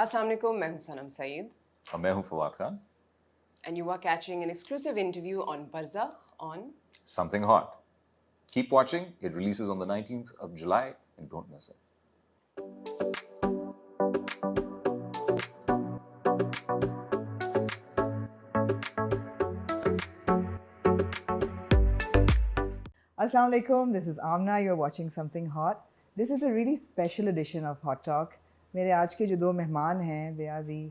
Assalamu alaikum, मैं हूं सनम सईद. और मैं हूं Fawad Khan. And you are catching an exclusive interview on Barzakh on Something hot. Keep watching. It releases on the 19th of July and don't miss it. Assalamu alaikum, this is Amna, you're watching Something Hot. This is a really special edition of Hot Talk. मेरे आज के जो दो मेहमान हैं, they are the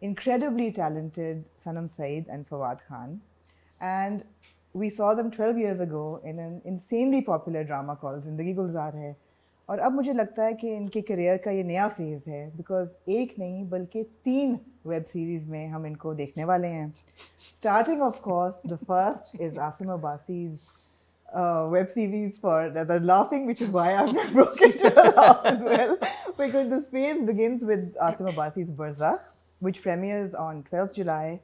incredibly talented Sanam Saeed and Fawad Khan. And we saw them 12 years ago in an insanely popular drama called Zindagi Gulzar है. और अब मुझे लगता है कि इनके करियर का ये नया फेज़ है बिकॉज एक नहीं बल्कि 3 वेब सीरीज़ में हम इनको देखने वाले हैं. Starting of course, the first is Asim Abbasi's web series for the laughing, which is why I've broken into a laugh as well. Because this phase begins with Asim Abbasi's Barzakh, which premieres on 12th July.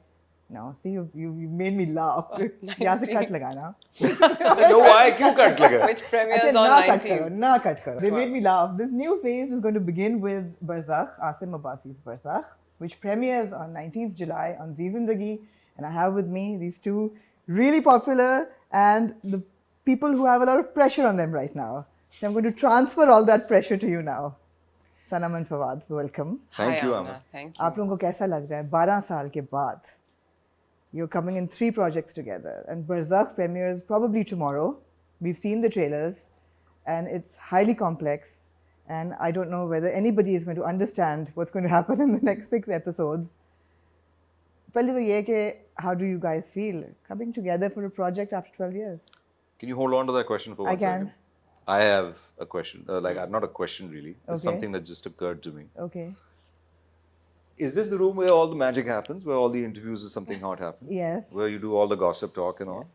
No, see, you made me laugh. यहाँ से cut लगाना. No, why? क्यों cut लगा? which premieres on ना 19th. cut करो, ना cut करो. They made me laugh. This new phase is going to begin with Barzakh, Asim Abbasi's Barzakh, which premieres on 19th July on Zee Zindagi. And I have with me these two really popular and the people who have a lot of pressure on them right now. So I'm going to transfer all that pressure to you now. Sanam and Fawad, welcome. Thank Hi, you, Amna. Amna. Thank you. आप लोगों को कैसा लग रहा है 12 साल के बाद? You're coming in 3 projects together and Barzakh premieres probably tomorrow. We've seen the trailers and it's highly complex and I don't know whether anybody is going to understand what's going to happen in the next 6 episodes. पहले तो ये कि how do you guys feel coming together for a project after 12 years? Can you hold on to that question for one I can. second? I have a question. Not a question really. It's Okay. something that just occurred to me. Okay. Is this the room where all the magic happens? Where all the interviews of Something Hot happen? Yes. Where you do all the gossip talk and all?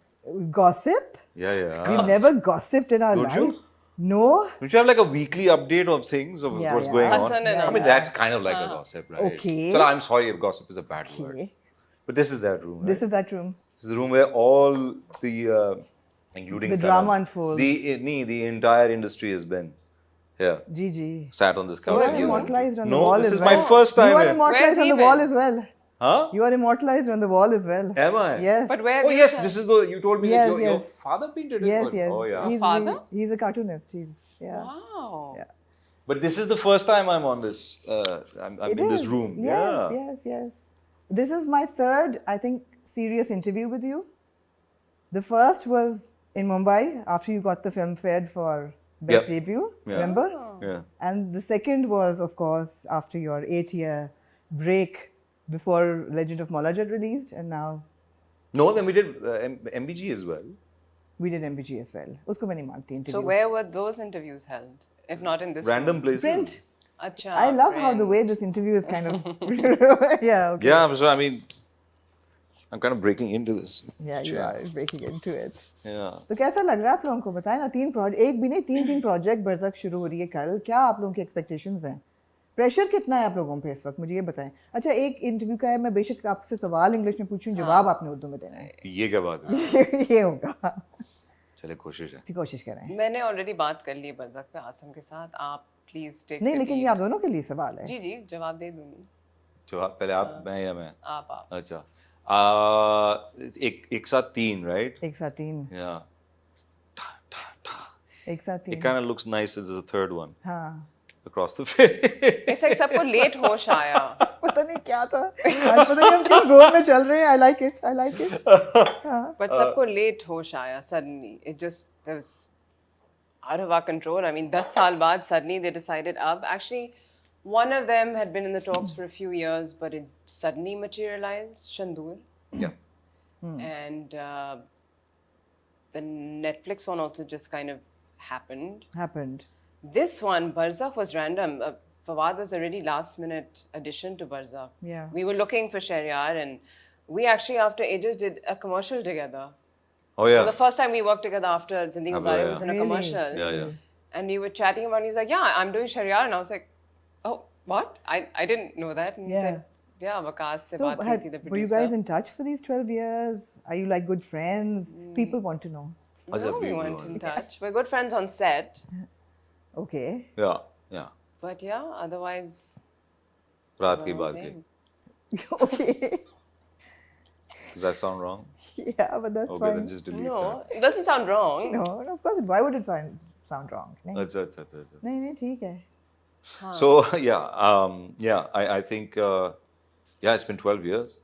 Gossip? Yeah, yeah. We've never gossiped in our Don't life. you? No. Don't you have like a weekly update of things of Yeah, what's yeah. going on? Hassan and I mean, Amna. that's kind of like a gossip, right? Okay. So I'm sorry if gossip is a bad word. Okay. But this is that room, right? This is that room. This is the room where all the, including The Sanam, drama unfolds. The entire industry has been here, Gigi. sat on this You couch. are and you- immortalized on the No, wall this as is well. my first time You are here. immortalized Where's on he the wall been? as well. Huh? You are immortalized on the wall as well. Am I? Yes. But where? Oh we yes, saw- this is the. You told me Yes, that your yes. father painted it. Yes, but- yes. Oh yeah. He's, Father? He's a cartoonist. He's, yeah. Wow. Yeah. But this is the first time I'm on this. I'm It in this is. room. Yes, Yeah. yes, yes. This is my third, I think, serious interview with you. The first was in Mumbai after you got the film fed for Best Yep. Debut, Yeah. remember? Yeah. And the second was, of course, after your 8-year break before Legend of Mollajad released, and now No, then we did MBG as well. we did MBG as well. Usko main nahi manti interview. So where were those interviews held? If not in this Random room? places. Print. Acha, I love how the friend. way this interview is kind of yeah, okay. Yeah. So I mean, I'm kind of breaking into this. Yeah, you chair. are breaking into it. Yeah. तो कैसा लग रहा है आप लोगों को बताएं ना 3 प्रोजेक्ट एक भी नहीं 3 प्रोजेक्ट बरसक शुरू हो रही है कल क्या आप लोगों की एक्सपेक्टेशंस हैं प्रेशर कितना है आप लोगों पे इस वक्त मुझे ये बताएं अच्छा एक इंटरव्यू का है मैं बेशक आपसे सवाल इंग्लिश में पूछूं जवाब आपने उर्दू में देना है ये क्या बात है? ये होगा चले कोशिश है. कोशिश करें मैंने ऑलरेडी बात कर ली बरज़क पे आसम के साथ. आप प्लीज टेक नहीं लेकिन ये आप दोनों के लिए सवाल है जी जी जवाब दे दूंगी. जवाब पहले आप मैं या मैं. आप अच्छा. एक साथ 3, right? एक साथ 3 Yeah. एक साथ 3 It kind of looks nice as the third one हाँ across the face. इस एक सबको लेट होश आया. पता नहीं क्या था आज पता नहीं हम किस जोन में चल रहे हैं आई लाइक इट But सबको लेट होश आया suddenly. It just was out of our control. I mean, 10 साल बाद suddenly they decided अब. Actually, one of them had been in the talks for a few years, but it suddenly materialized. Shandur. Yeah. And the Netflix one also just kind of happened. This one, Barzakh, was random. Fawad was a really last-minute addition to Barzakh. Yeah. We were looking for Shahryar, and we actually, after ages, did a commercial together. Oh yeah. So the first time we worked together after Zindagi After, Gulzar yeah. was in a Really? commercial. Yeah, yeah. And we were chatting about it. He's like, yeah, I'm doing Shahryar. And I was like, oh, what? I didn't know that. And he Yeah. said, yeah, Waqas se So baat ki thi, the were you producer. guys in touch for these 12 years? Are you like good friends? People want to know. Ajab No, we people weren't want- in touch. We're good friends on set. Okay. Yeah, yeah. But yeah, otherwise, रात की बात thing. की. Okay. Does that sound wrong? Yeah, but that's Okay, fine. then just delete No, that. it doesn't sound wrong. No, of course. Why would it sound wrong? नहीं अच्छा. नहीं ठीक है. So I think it's been 12 years,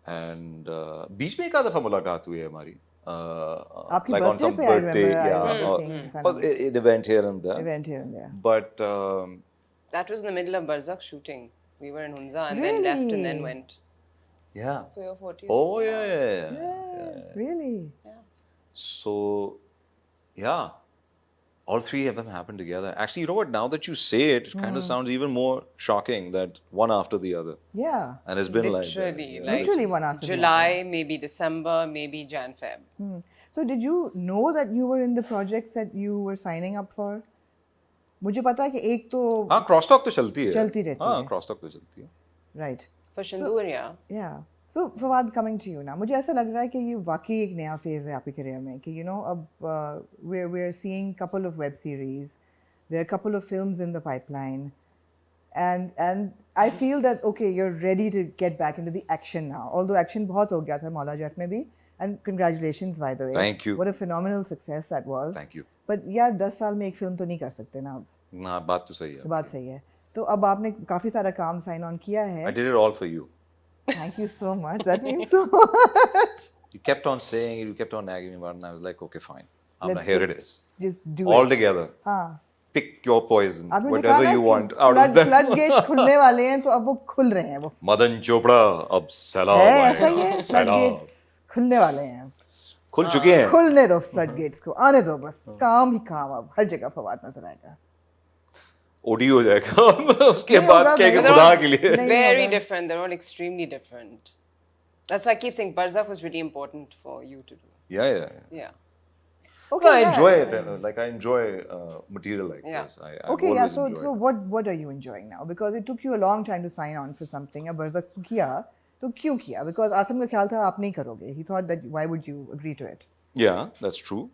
and बीच में एक आध दफा मुलाकात हुई है हमारी. आपकी Like on birthday some पे I birthday, remember or, seeing or Sana. an event here and there. Event here and there. But That was in the middle of Barzakh shooting. We were in Hunza and then left and then Really? went yeah. for your 40th. Oh yeah. Really? So, yeah, all three of them happened together. Actually, you know what? Now that you say it, it kind of sounds even more shocking that one after the other. Yeah. And it's been Literally, like that. like Literally one after the July, maybe December, maybe Jan, Feb. So did you know that you were in the projects that you were signing up for? मुझे पता है कि एक तो हाँ, cross talk तो चलती है. चलती रहती हाँ, है. क्रॉस टॉक तो चलती है. right. For Shandur, yeah. Yeah. So Fawad, coming to you now, मुझे ऐसा लग रहा है कि ये वाकई एक नया फेज है आपके करियर में कि अब we're seeing couple of web series, there are a couple of films in the pipeline, and I feel that okay, you're ready to get back into the action now. Although action बहुत हो गया था मौला जट में भी, and congratulations by the way. Thank you. What a phenomenal success that was. Thank you. But यार 10 साल में एक फिल्म तो नहीं कर सकते ना अब. ना, बात तो सही है. बात सही है. तो अब आपने काफी सारा काम साइन ऑन किया है. I did it all for you. Thank you so much. That means so much. You kept on saying it, you kept on nagging me about it, and I was like, okay, fine. Amna, Let's here it is. Just do All it. together. हाँ. Pick your poison, आपने whatever देखा ना you कि want out of them. flood gates खुलने वाले हैं तो अब वो खुल रहे हैं वो. मदन चोपड़ा अब सैलाब है आएगा. ऐसा ही है. फ्लड सैलाब. गेट्स खुलने वाले हैं. खुल चुके हैं. खुलने दो फ्लड गेट्स को. आने दो बस. काम ही काम अब हर जगह फवाद नजर आएगा. ओडी हो जाएगा. उसके नहीं बाद होगा, कहेंगे नहीं खुदा होगा. के लिए. नहीं Very होगा. different. They're all extremely different. That's why I keep saying Barzakh was really important for you to do. Yeah. Yeah. Okay, I yeah. enjoy it. Like I enjoy material like Yeah. this. I've Okay, yeah. always So enjoyed it. what are you enjoying now? Because it took you a long time to sign on for something. अब बरज़क किया तो क्यों किया? Because Asim का ख्याल था आप नहीं करोगे. He thought that why would you agree to it? Yeah, that's true.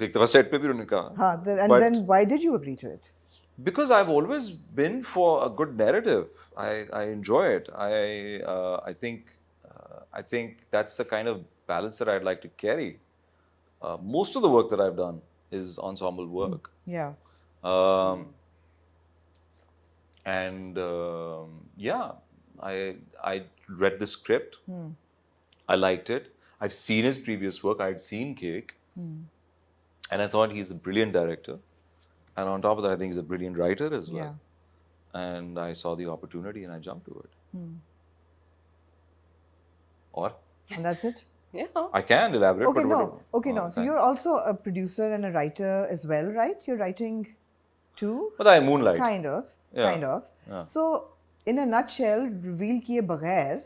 एक दफा सेट पे भी उन्होंने कहा. हाँ. And But then why did you agree to it? because I've always been for a good narrative. I enjoy it. I think that's the kind of balance that I'd like to carry. Most of the work that I've done is ensemble work. Yeah. I read the script. I liked it. I've seen his previous work. I'd seen Cake, and I thought he's a brilliant director. And on top of that, I think he's a brilliant writer as well. Yeah. And I saw the opportunity and I jumped to it. Or And that's it? Yeah. I can elaborate. Okay, but no. whatever. Okay, no. So thanks. you're also a producer and a writer as well, right? You're writing too? But I moonlight. Kind of. Yeah. Kind of. Yeah. So, in a nutshell, reveal kiye baghair,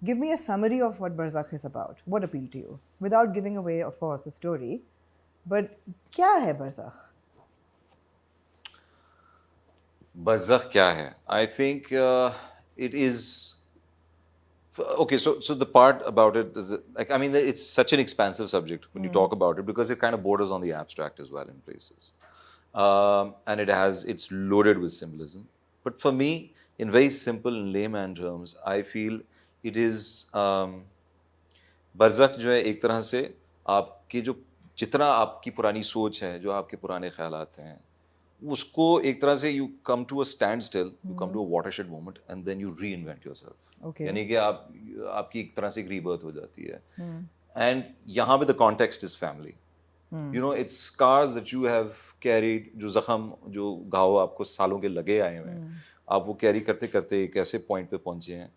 give me a summary of what Barzakh is about. What appealed to you? Without giving away, of course, the story. But kya hai Barzakh? Barzakh kya hai? I think it is. Okay, so the part about it, like I mean, it's such an expansive subject when you talk about it because it kind of borders on the abstract as well in places, and it's loaded with symbolism. But for me, in very simple and layman terms, I feel it is Barzakh जो है एक तरह से आपके जो जितना आपकी पुरानी सोच है, जो आपके पुराने ख्यालात हैं, उसको एक तरह से you come to a standstill, you come to a watershed moment, and then you reinvent yourself. Okay. यानी कि आपकी एक तरह से एक rebirth हो जाती है. And यहाँ पे the context is family. You know, it's scars that you have carried, जो जख्म, जो घाव आपको सालों के लगे आए हुए हैं, आप वो कैरी करते करते एक ऐसे पॉइंट पे पहुंचे हैं,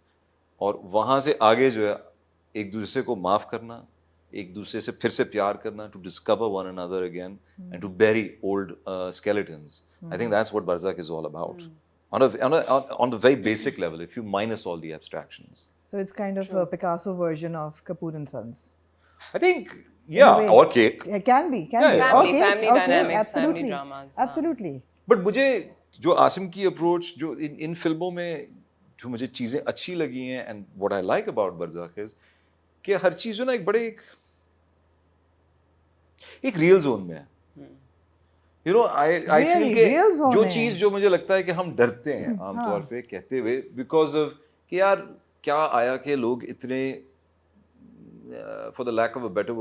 और वहाँ से आगे जो है एक दूसरे को माफ करना, एक दूसरे से फिर से प्यार करना, to discover one another again and to bury old skeletons. I think that's what Barzakh is all about. On the very basic level, if you minus all the abstractions. So it's kind of a Picasso version of Kapoor and Sons. I think, yeah, way. or Cake. Yeah, can be. Yeah. Family dynamics, family dramas. Absolutely. But मुझे जो आसिम की approach जो इन फिल्मों में जो मुझे चीजें अच्छी लगी हैं, and what I like about Barzakh is कि हर चीज जो ना एक बड़े एक रियल जोन में है. You know, I feel Really, कि real zone जो है। चीज जो मुझे लगता है कि हम डरते हैं आमतौर पे कहते हुए बिकॉज ऑफ कि यार क्या आया कि लोग इतने for the lack of a better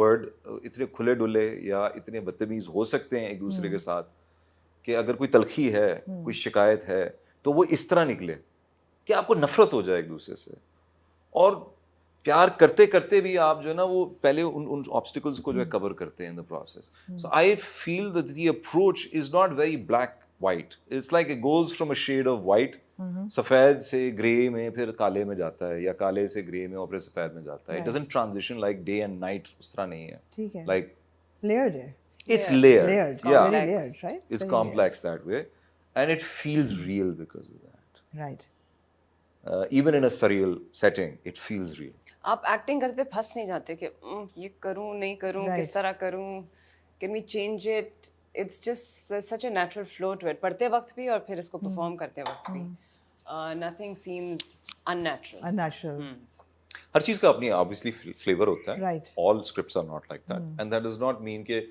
word इतने खुले डुले या इतने बदतमीज हो सकते हैं एक दूसरे के साथ कि अगर कोई तलखी है कोई शिकायत है तो वो इस तरह निकले कि आपको नफरत हो जाए एक दूसरे से और प्यार करते करते भी आप जो है ना वो पहले उन ऑब्स्टिकल्स को जो है कवर करते हैं in the process so I feel that the approach is not very black white it's like it goes from a shade of white सफेद से ग्रे में फिर काले में जाता है या काले से ग्रे में और फिर सफेद में जाता है it doesn't transition like day and night उस तरह नहीं है ठीक है लाइक layered है it's layered, layered yeah, very layered right it's Very complex that way and it feels real because of that layered. right even in a surreal setting it feels real आप acting करते हुए फंस नहीं जाते कि ये करूं नहीं करूं Right. किस तरह करूं can we change it it's just such a natural flow to it पढ़ते वक्त भी और फिर इसको परफॉर्म करते वक्त भी नथिंग सीम्स अननेचुरल unnatural हर चीज का अपनी ऑब्वियसली फ्लेवर होता है Right. All scripts are not like that and that does not mean कि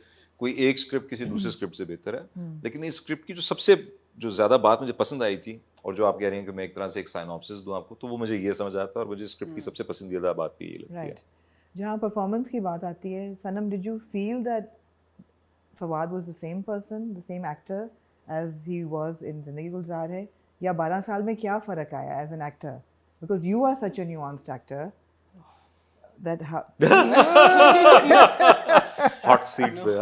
कोई एक स्क्रिप्ट किसी दूसरे स्क्रिप्ट से बेहतर है लेकिन इस स्क्रिप्ट की जो सबसे जो ज्यादा बात मुझे पसंद आई थी और जो आप कह रहे हैं कि मैं एक तरह से एक साइनॉप्सिस दूं आपको तो वो मुझे ये समझ आता है और मुझे स्क्रिप्ट की सबसे पसंदीदा बात भी ये लगती right है जहाँ परफॉर्मेंस की बात आती है सनम did you feel that Fawad was the same person the same actor as he was in जिंदगी गुलजार है या 12 साल में क्या फ़र्क आया as an actor because you are such a nuanced actor that how hot seat पे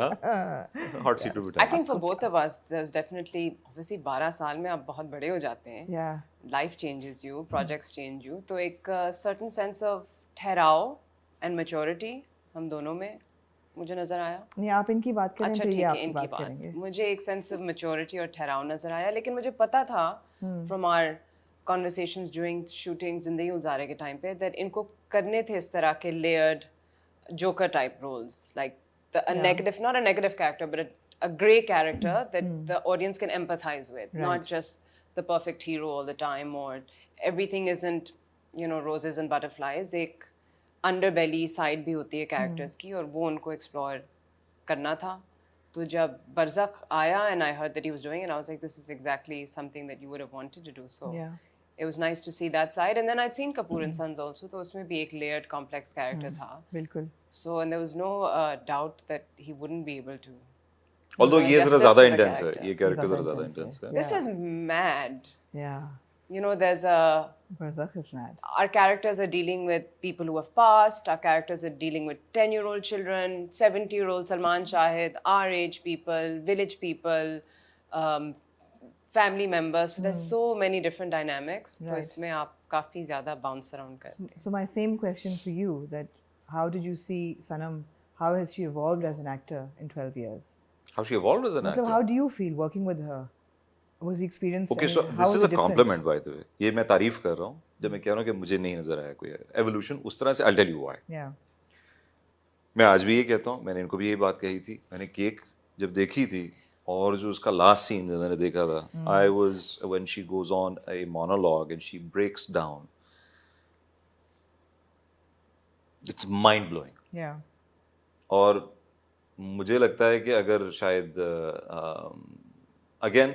हॉट सीट पे आई बिठा think for both of us there is definitely obviously 12 साल में आप बहुत बड़े हो जाते हैं yeah life changes you projects change you तो एक सर्टेन सेंस ऑफ ठहराव एंड मैच्योरिटी हम दोनों में मुझे नजर आया नहीं आप इनकी बात करें अच्छा फिर ठीक ये है आपकी इनकी बात बात करेंगे मुझे एक सेंस ऑफ मैच्योरिटी और ठहराव नजर आया लेकिन मुझे पता था from our conversations during shooting जिंदगी गुजारे के टाइम पे दैट इनको करने थे इस तरह के layered joker type roles like a negative, not a negative character, but a grey character that the audience can empathize with, not just the perfect hero all the time or everything isn't, you know, roses and butterflies. एक underbelly side भी होती है characters की और वो उनको explore करना था. तो जब बरज़ख आया and I heard that he was doing it, I was like, this is exactly something that you would have wanted to do. So yeah it was nice to see that side. And then I'd seen Kapoor and Sons also, तो उसमें भी एक layered complex character था. बिल्कुल So and there was no doubt that he wouldn't be able to. although ये जरा justice ज्यादा to the intense है character. ये कैरेक्टर ज़्यादा जरा ज्यादा intense इंटेंस है। है This is mad. yeah You know, there's a Barzakh is mad our characters are dealing with people who have passed. Our characters are dealing with 10-year-old children, 70-year-old Salman Shahid, our age people, village people, family members. So there's so many different dynamics. तो Right. इसमें आप काफी ज़्यादा bounce around करते हैं. so my same question for you that how did you see Sanam how has she evolved as an actor in 12 years how she evolved as an मतलब actor how do you feel working with her was the experience okay I so mean, how this was is it a different? compliment by the way ये मैं तारीफ कर रहा हूँ जब मैं कह रहा हूँ कि मुझे नहीं नजर आया कोई evolution उस तरह से I'll tell you why yeah मैं आज भी ये कहता हूँ मैंने इनको भी यही बात कही थी मैंने केक जब देखी थी और जो उसका लास्ट सीन जब मैंने देखा था I was when she goes on a monologue and she breaks down it's mind blowing yeah और मुझे लगता है कि अगर शायद अगेन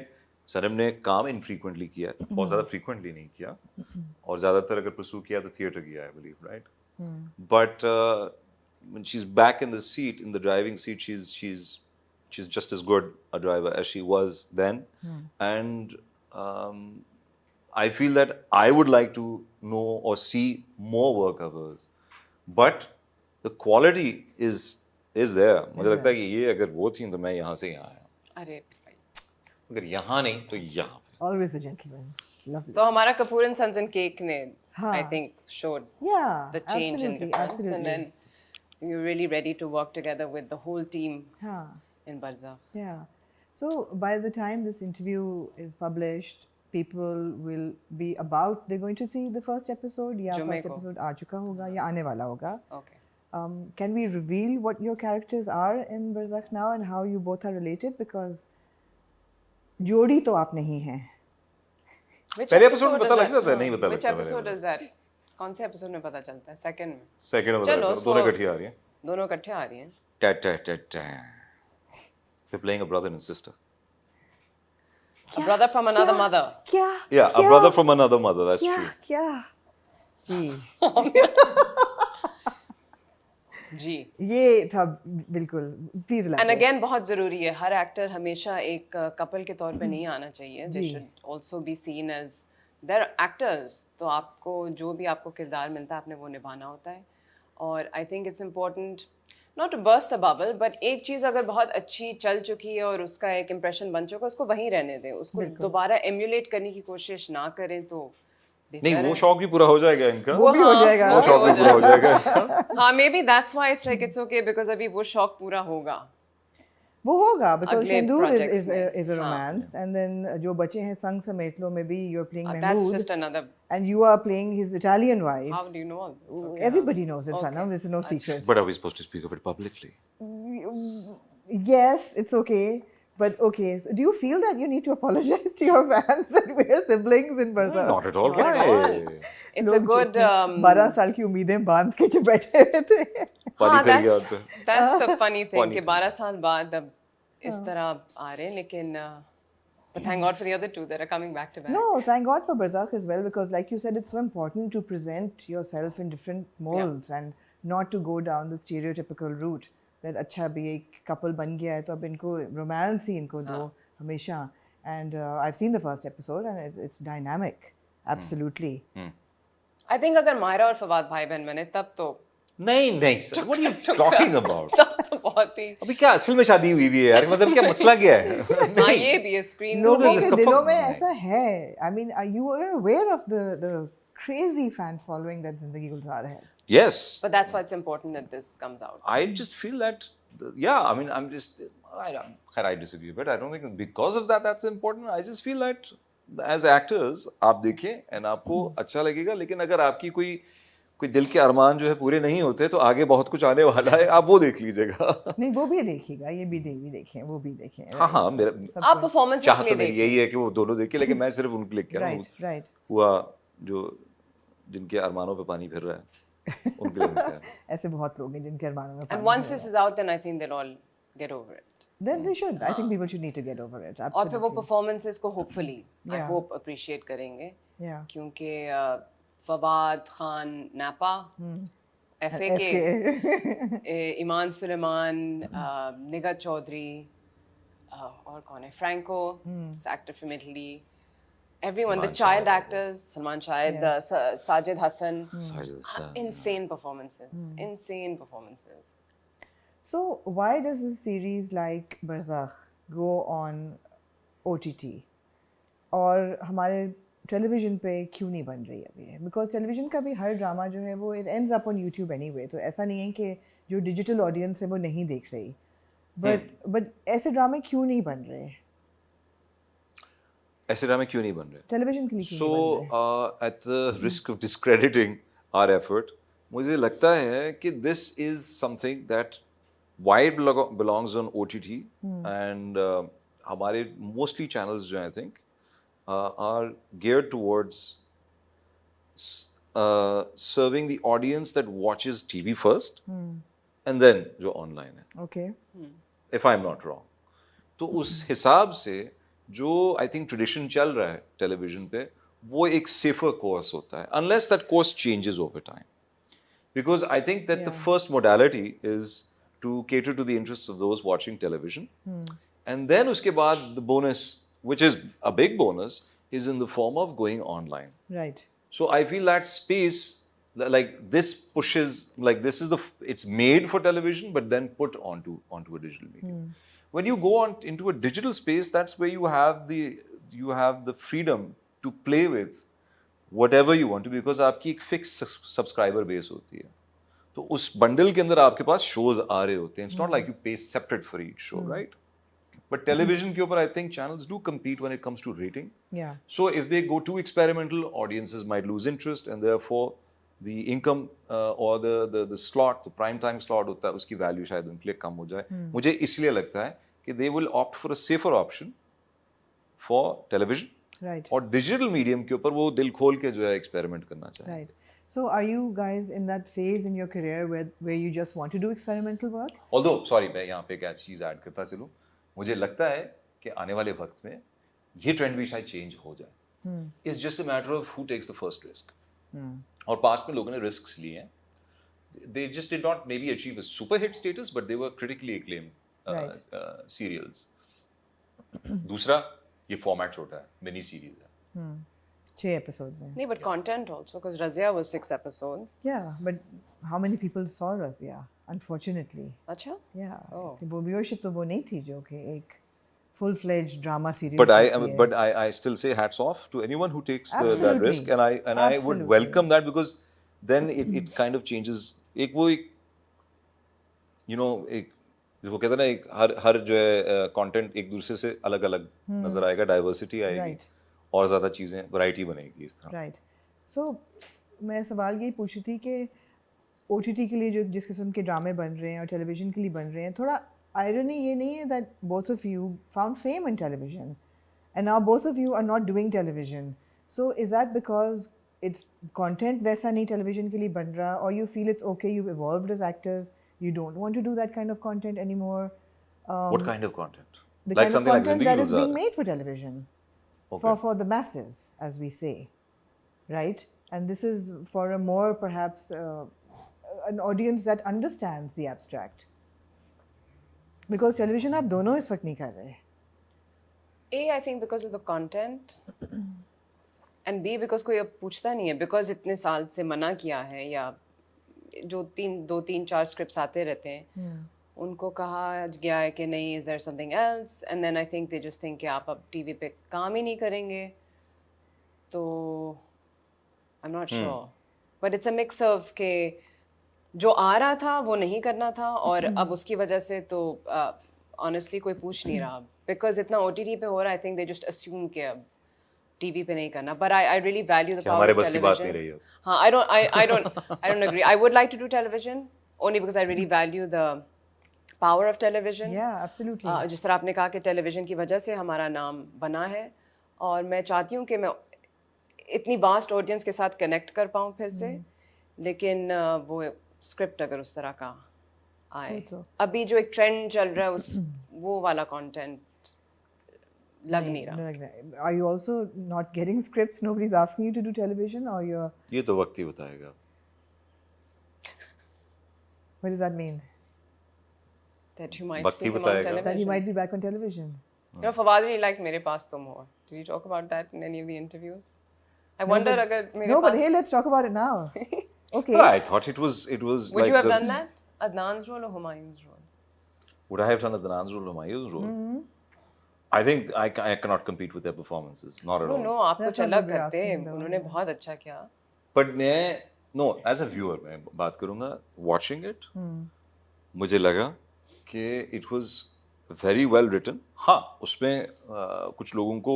सनम ने काम इनफ्रीक्वेंटली किया बहुत ज़्यादा फ्रीक्वेंटली नहीं किया और ज़्यादातर अगर परसू किया तो थिएटर किया I believe right but when she's back in the seat in the driving seat she's just as good a driver as she was then and I feel that I would like to know or see more work of hers but the quality is there मुझे लगता है कि ये अगर वो थी तो मैं यहाँ से यहाँ आया अरे भाई. अगर यहाँ नहीं तो यहाँ पे always a gentleman lovely तो हमारा Kapoor and Sons and Cake ने हाँ. I think showed yeah the change in absolutely difference absolutely and then you're really ready to work together with the whole team हाँ in Barzakh. yeah so by the time this interview is published people will be about they're going to see the first episode या जुमे first को. episode आ चुका होगा या आने वाला होगा Okay. can we reveal what your characters are in Barzakh now and how you both are related because जोड़ी तो आप नहीं हैं Which पहले episode में is पता लग that? जाता है नहीं पता Which लगता मेरे episode को। is that? कौन से episode में पता चलता है? Second में. सेकंड में चलो, दोनों so- इकट्ठी आ रही हैं दोनों इकट्ठे आ रही हैं. टा टा टा टा We're playing a brother and sister. A brother from another mother. क्या Yeah, a brother from another mother. That's क्या true. क्या जी जी. ये था बिल्कुल प्लीज And again बहुत ज़रूरी है, हर एक्टर हमेशा एक कपल के तौर पे नहीं आना चाहिए. They ji. should also be seen as they're actors. तो आपको जो भी आपको किरदार मिलता है आपने वो निभाना होता है. और I think it's important not to burst the bubble, but एक चीज़ अगर बहुत अच्छी चल चुकी है और उसका एक इम्प्रेशन बन चुका है उसको वहीं रहने दें. उसको दोबारा एम्यूलेट करने की कोशिश ना करें तो नहीं, वो शौक भी पूरा हो जाएगा इनका. वो भी हो जाएगा. वो शौक भी पूरा हो जाएगा. हाँ, maybe that's why it's like it's okay because अभी वो शौक पूरा होगा. वो होगा because अगले Sindoor projects में. is a romance and then जो बचे हैं संग समेट लो में भी you're playing That's Mahmood just another. and you are playing his Italian wife. How do you know all this? Okay. Everybody knows it, Okay. Sanam. This is no secret. But are we supposed to speak of it publicly? Yes, it's okay. But okay, so do you feel that you need to apologize to your fans that we're siblings in Barza? Not at all. Not at all. It's a good. 12 साल की उम्मीदें बांध के जो बैठे हुए थे. हाँ, पानी फिर गया होता है. that's the funny thing Funny कि thing. 12 साल बाद अब इस तरह आ रहे हैं लेकिन but thank God for the other two that are coming back to back. No, thank God for Barzakh as well because like you said, it's so important to present yourself in different molds and not to go down the stereotypical route that अच्छा भी एक couple बन गया है तो अब इनको romance ही इनको दो हमेशा. And I've seen the first episode and it's dynamic, absolutely. I think अगर मायरा और फवाद भाई बहन बने तब तो नहीं sir. What are you talking about? तब तो बहुत ही. अभी क्या असल में शादी हुई भी है यार, मतलब क्या मसला क्या है? हाँ, ये भी है स्क्रीन. लोगों just के कपल दिलों में नहीं. ऐसा है. I mean, are you aware of the crazy fan following that Zindagi Gulzar has? Yes. But that's why it's important that this comes out. I just feel that, yeah, I mean, I disagree, but I don't think because of that that's important. I just feel that as actors, आप देखें and आपको अच्छा लगेगा, लेकिन अगर आपकी कोई दिल के अरमान जो है पूरे नहीं होते तो आगे बहुत कुछ आने वाला है, आप वो देख लीजिएगा. नहीं वो भी देखिएगा, ये भी देखें, वो भी देखें. हाँ, मेरा आप परफॉर्मेंस चाहत के लिए तो मेरी देखिए. यही है कि वो दोनों देखे, लेकिन मैं सिर्फ उनके लिए कह रहा हूँ. Right. हुआ जो जिनके अरमानों पे पानी फिर रहा है उनके लिए कह रहा हूँ. ऐसे बहुत लोग हैं जिनके अरमानों में And पानी once है. this is out, then I think they'll all get over it. Then they should. I think people should need to get over it. और फिर वो Absolutely. परफॉर्मेंसेस को hopefully I Yeah. Hope appreciate करेंगे Yeah. क्योंकि फवाद खान नापा FA के ईमान सुलेमान निगाह चौधरी और कौन है Franco actor from Italy everyone the Salman child Shahid. actors Salman Shahid Yes. Sajid Hassan Sajid Hassan. insane performances So why does a series like Barzakh go on OTT? और हमारे television पे क्यों नहीं बन रही अभी है? Because टेलीविजन का भी हर ड्रामा जो है वो it ends up on YouTube anyway. तो ऐसा नहीं है कि जो डिजिटल ऑडियंस है वो नहीं देख रही. But ऐसे ड्रामे क्यों नहीं बन रहे? ऐसे ड्रामे क्यों नहीं बन रहे? टेलीविजन के लिए क्यों नहीं बन रहे? So, at the risk of discrediting our effort, मुझे लगता है कि this is something that why it belongs on OTT and हमारे mostly channels जो हैं I think are geared towards serving the audience that watches TV first and then जो online है. Okay. If I'm not wrong. तो उस हिसाब से जो आई थिंक ट्रेडिशन चल रहा है टेलीविजन पे वो एक सेफर कोर्स होता है unless that course changes over time because I think that the first modality is to cater to the interest of those watching television and then उसके बाद the bonus which is a big bonus is in the form of going online. Right. So I feel that space, like this pushes, like this is it's made for television, but then put onto a digital medium. When you go on into a digital space, that's where you have the freedom to play with whatever you want to, because आपकी एक fixed subscriber base होती है. तो उस bundle के अंदर आपके पास shows आ रहे होते हैं. It's not like you pay separate for each show, right? But television के ऊपर I think channels do compete when it comes to rating. Yeah. So if they go too experimental, audiences might lose interest, and therefore the income or the slot, the prime time slot होता है उसकी value शायद उनके लिए कम हो जाए. मुझे इसलिए लगता है कि they will opt for a safer option for television. Right. और digital medium के ऊपर वो दिल खोल के जो है experiment करना चाहें. Right. So are you guys in that phase in your career where you just want to do experimental work? Although sorry मैं यहाँ पे क्या चीज़ ऐड करता चलूँ. मुझे लगता है कि आने वाले वक्त में ये ट्रेंड भी शायद चेंज हो जाए. It's just a matter of who takes the first risk. और पास्ट में लोगों ने रिस्क लिए हैं. They just did not maybe achieve a super hit status, but they were critically acclaimed serials. दूसरा, ये format छोटा है, mini series है. 6 episodes हैं. नहीं, but content also, because Razia was 6 episodes. Yeah, but how many people saw Razia? Unfortunately. अच्छा? Yeah. Oh. वो viewership तो वो नहीं थी जो कि एक full-fledged drama series. But I still say hats off to anyone who takes that Absolutely. risk, and I would Absolutely. welcome that, because then it kind of changes. एक वो कहते हैं ना, एक हर जो है कंटेंट एक दूसरे से अलग अलग नजर आएगा, डाइवर्सिटी आएगी. Right. और ज्यादा चीजें, वैरायटी बनेगी इस तरह. राइट. सो मैं सवाल यही पूछ रही थी कि OTT के लिए जो जिस किस्म के ड्रामे बन रहे हैं और टेलीविजन के लिए बन रहे हैं, थोड़ा आयरनी ये नहीं है that both of you found fame in television and now both of you are not doing television. So is that because it's content वैसा नहीं टेलीविजन के लिए बन रहा, और you feel it's okay, you evolved as actors, you don't want to do that kind of content anymore? What kind of content? The Like kind of something like content Zindagi that is being Gulzar. made for television. Okay. For the masses, as we say, right? And this is for a more perhaps an audience that understands the abstract. Because television आप दोनों इस वक्त नहीं कर रहे. A, I think because of the content, and B, because कोई अब पूछता नहीं है, because इतने साल से मना किया है, या जो 2-3-4 स्क्रिप्ट्स आते रहते हैं, उनको कहा गया है कि नहीं, is there something else, and then I think they just think कि आप अब टीवी पे काम ही नहीं करेंगे. तो I am not sure, but it's a mix of के जो आ रहा था वो नहीं करना था, और अब उसकी वजह से तो ऑनेस्टली कोई पूछ नहीं रहा, बिकॉज इतना OTT पे हो रहा है. आई थिंक दे जस्ट अस्यूम कि अब टीवी पे नहीं करना. But I really value the power हमारे of बस की बात television. नहीं रही अब. हाँ, I don't agree. I would like to do television only because I really value the power of television. Yeah, absolutely. जिस तरह आपने कहा कि टेलीविजन की वजह से हमारा नाम बना है, और मैं चाहती हूँ कि मैं इतनी वास्ट ऑडियंस के साथ कनेक्ट कर पाऊँ फिर से, लेकिन वो स्क्रिप्ट अगर उस तरह का आए. अभी जो एक ट्रेंड चल रहा है उस वो वाला कंटेंट लग नहीं रहा. Are you also not getting scripts? Nobody's asking you to do television, or you're... ये तो वक्त ही बताएगा. What does that mean? That you might वक्त ही see him on बताएगा. television. That you might be back on television. You know, Fawad really liked मेरे पास तुम हो. Did you talk about that in any of the interviews? I wonder अगर मेरे No, but pass. hey, let's talk about it now. Okay. No, I thought it was Would like you have the- done that? Adnan's role or Humayun's role? Would I have done Adnan's role or Humayun's role? I think I cannot compete with their performances. Not at No, all. no, आप That's कुछ अलग what we're करते हैं. asking though, उन्होंने yeah. बहुत अच्छा किया. But मैं no, as a viewer मैं बात करूँगा. Watching it, मुझे लगा कि it was very well written. हाँ, उसमें कुछ लोगों को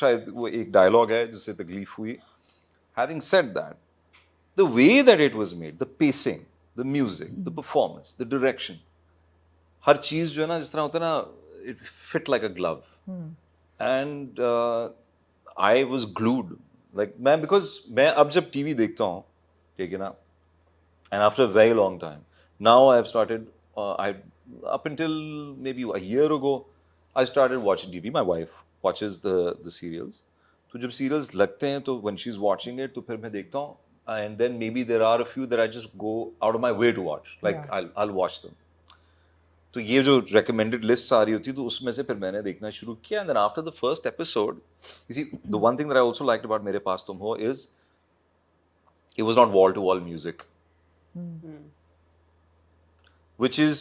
शायद वो एक डायलॉग है जिससे तकलीफ हुई. Having said that, the way that it was made, the pacing, the music, the performance, the direction, हर चीज जो है ना, जिस तरह होता है ना, it fit like a glove. And I was glued. Like because मैं अब जब TV देखता हूँ, ठीक है ना, and after a very long time, now I have started. Up until maybe a year ago, I started watching TV. My wife watches the serials. तो जब serials लगते हैं तो when she's watching it, तो फिर मैं देखता हूँ, and then maybe there are a few that I just go out of my way to watch. Like Yeah. I'll watch them. तो ये जो recommended lists आ रही होती तो उसमें से फिर मैंने देखना शुरू किया. And then after the first episode, you see, the one thing that I also liked about मेरे पास तुम हो is it was not wall to wall music, which is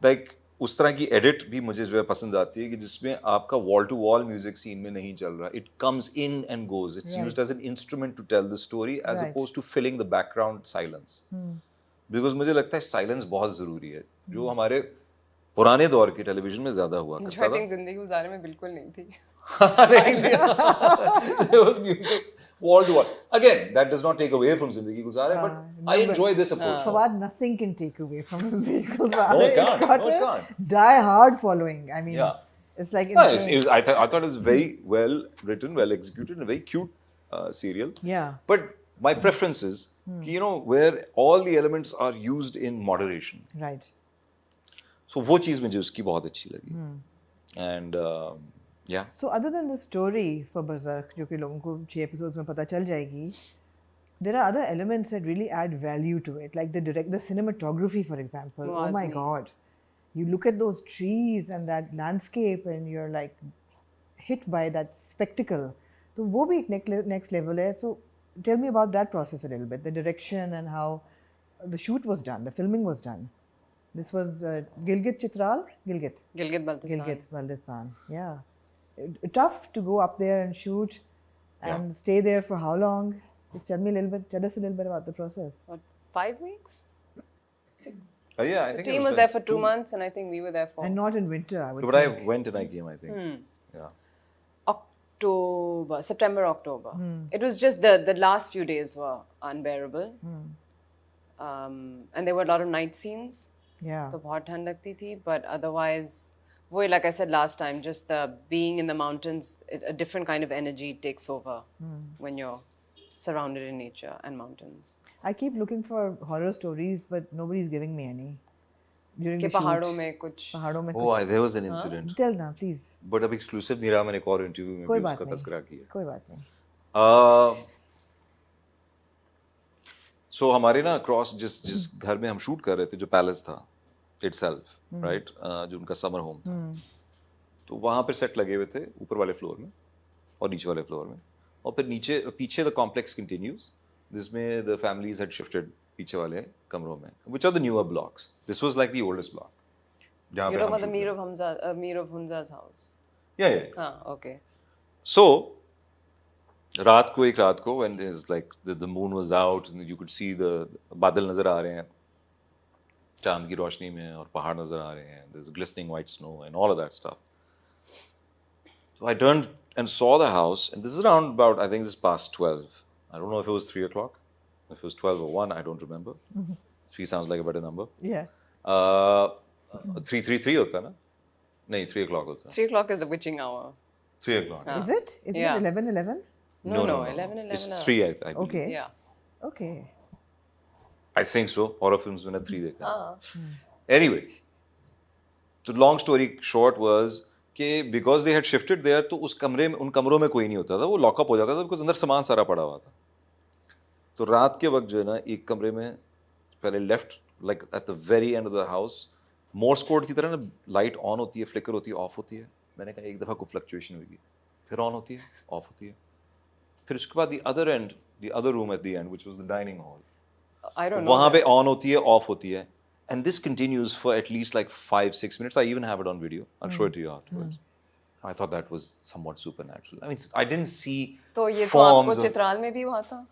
like उस तरह की edit भी मुझे जो है पसंद आती है कि जिसमें आपका wall to wall music scene में नहीं चल रहा. It comes in and goes. It's Right. used as an instrument to tell the story as Right. opposed to filling the background silence. Because मुझे लगता है silence बहुत जरूरी है, जो हमारे पुराने दौर के टेलीविजन में ज्यादा हुआ जो करता I था. think जिंदगी गुजारे में बिल्कुल नहीं थी. There was music wall to wall. Again, that does not take away from Zindagi Guzare, but no, I but- enjoy this approach. Fawad, nothing can take away from Zindagi Gulzar. No, it can't. It's got No, it a can't. die-hard following. I mean, Yeah. it's like No, insane. I thought it was very well written, well executed, and a very cute serial. Yeah. But my preference is, you know, where all the elements are used in moderation. Right. So वो चीज़ मुझे उसकी बहुत अच्छी लगी. and yeah. So other than the story for Berserk, जो कि लोगों को 6 episodes में पता चल जाएगी, there are other elements that really add value to it, like the cinematography, for example. Oh my Azmi. God, you look at those trees and that landscape, and you're like hit by that spectacle. So वो भी एक next level है. So tell me about that process a little bit, the direction and how the shoot was done, the filming was done. This was Gilgit Chitral? Gilgit Gilgit-Baltistan. Baltistan. Yeah. Tough to go up there and shoot and stay there for how long? Just tell us a little bit about the process. What, 5 weeks? Yeah, I The think team was there for 2 months, and I think we were there for And not in winter, I would But I think. went and I came, I think. Yeah. September, October. It was just the last few days were unbearable. And there were a lot of night scenes. Yeah. तो बहुत ठंड लगती थी, but otherwise, वो like I said last time, just the being in the mountains, a different kind of energy takes over when you're surrounded in nature and mountains. I keep looking for horror stories, but nobody's giving me any. During कि the shoot. पहाड़ों में कुछ पहाड़ों में Oh, there was an incident. Tell now, please. But अब exclusive नहीं रहा, मैंने एक और interview में कोई भी बात उसका नहीं. तस्करा किया. कोई बात नहीं. So हमारे ना across जिस घर में हम shoot कर रहे थे, जो palace था itself, right? जो उनका summer home था. तो वहाँ पे set लगे हुए थे ऊपर वाले floor में और नीचे वाले floor में. और फिर पीछे the complex continues, जिसमें the families had shifted पीछे वाले कमरों में, which are the newer blocks. This was like the oldest block. जहाँ You're पे talking हम about the shoot कर Mir of Hunza's house. Yeah. हाँ, okay. So, रात को when it's like the moon was out and you could see the बादल नजर आ रहे हैं चांद की रोशनी में और पहाड़ नजर आ रहे हैं, there's glistening white snow and all of that stuff. So I turned and saw the house, and this is around about, I think this is past 12. I don't know if it was 3 o'clock, if it was 12 or 1, I don't remember. 3 sounds like a better number. Yeah. 3 होता है ना? नहीं, 3 o'clock होता है. 3 o'clock is the witching hour. 3 o'clock. Is it? Is Yeah. it 11:11? No, 11, It's 11. 3, I believe. Okay. Yeah. Okay. I think so. Horror films मैंने 3 देखा. हाँ. Anyway, the long story short was कि because they had shifted there, तो उन कमरों में कोई नहीं होता था, वो लॉकअप हो जाता था because अंदर सामान सारा पड़ा हुआ था. तो रात के वक्त जो है ना, एक कमरे में पहले left, like at the very end of the house, Morse code की तरह ना लाइट ऑन होती है, फ्लिकर होती है, ऑफ होती है. मैंने कहा एक दफा कोई फ्लक्चुएशन होगी, फिर ऑन होती है, ऑफ होती है. फिर उसके बाद the other room at the end, which was the dining hall, I don't know. वहाँ पे this. ऑन होती है, ऑफ होती है. And this continues for at least like 5-6 minutes. I even have it on video. I'll show it to you afterwards. I thought that was somewhat supernatural. I mean, I didn't see तो ये तो forms आपको of- Chitral में भी हुआ था?